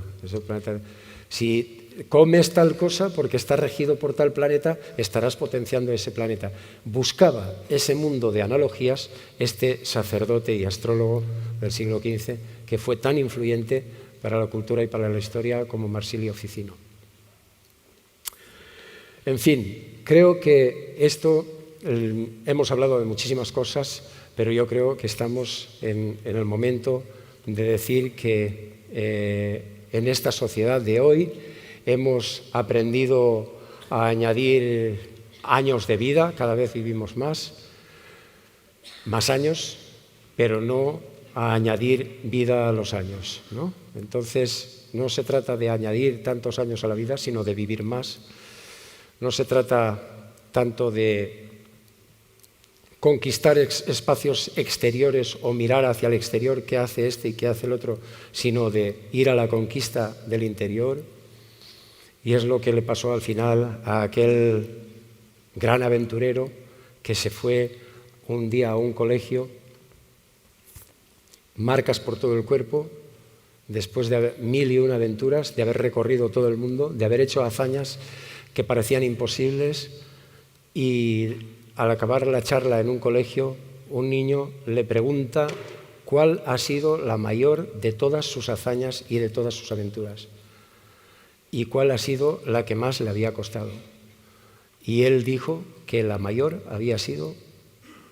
Si comes tal cosa porque está regido por tal planeta, estarás potenciando ese planeta. Buscaba ese mundo de analogías este sacerdote y astrólogo del siglo XV, que fue tan influyente para la cultura y para la historia como Marsilio Ficino. En fin, creo que hemos hablado de muchísimas cosas, pero yo creo que estamos en el momento de decir que en esta sociedad de hoy hemos aprendido a añadir años de vida, cada vez vivimos más años, pero no a añadir vida a los años, ¿no? Entonces, no se trata de añadir tantos años a la vida, sino de vivir más. No se trata tanto de conquistar espacios exteriores o mirar hacia el exterior, qué hace este y qué hace el otro, sino de ir a la conquista del interior. Y es lo que le pasó al final a aquel gran aventurero que se fue un día a un colegio, marcas por todo el cuerpo, después de 1001 aventuras, de haber recorrido todo el mundo, de haber hecho hazañas que parecían imposibles, y al acabar la charla en un colegio, un niño le pregunta cuál ha sido la mayor de todas sus hazañas y de todas sus aventuras, y cuál ha sido la que más le había costado. Y él dijo que la mayor había sido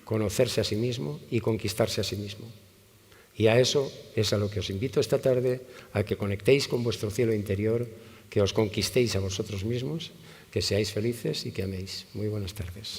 conocerse a sí mismo y conquistarse a sí mismo. Y a eso es a lo que os invito esta tarde, a que conectéis con vuestro cielo interior, que os conquistéis a vosotros mismos, que seáis felices y que améis. Muy buenas tardes.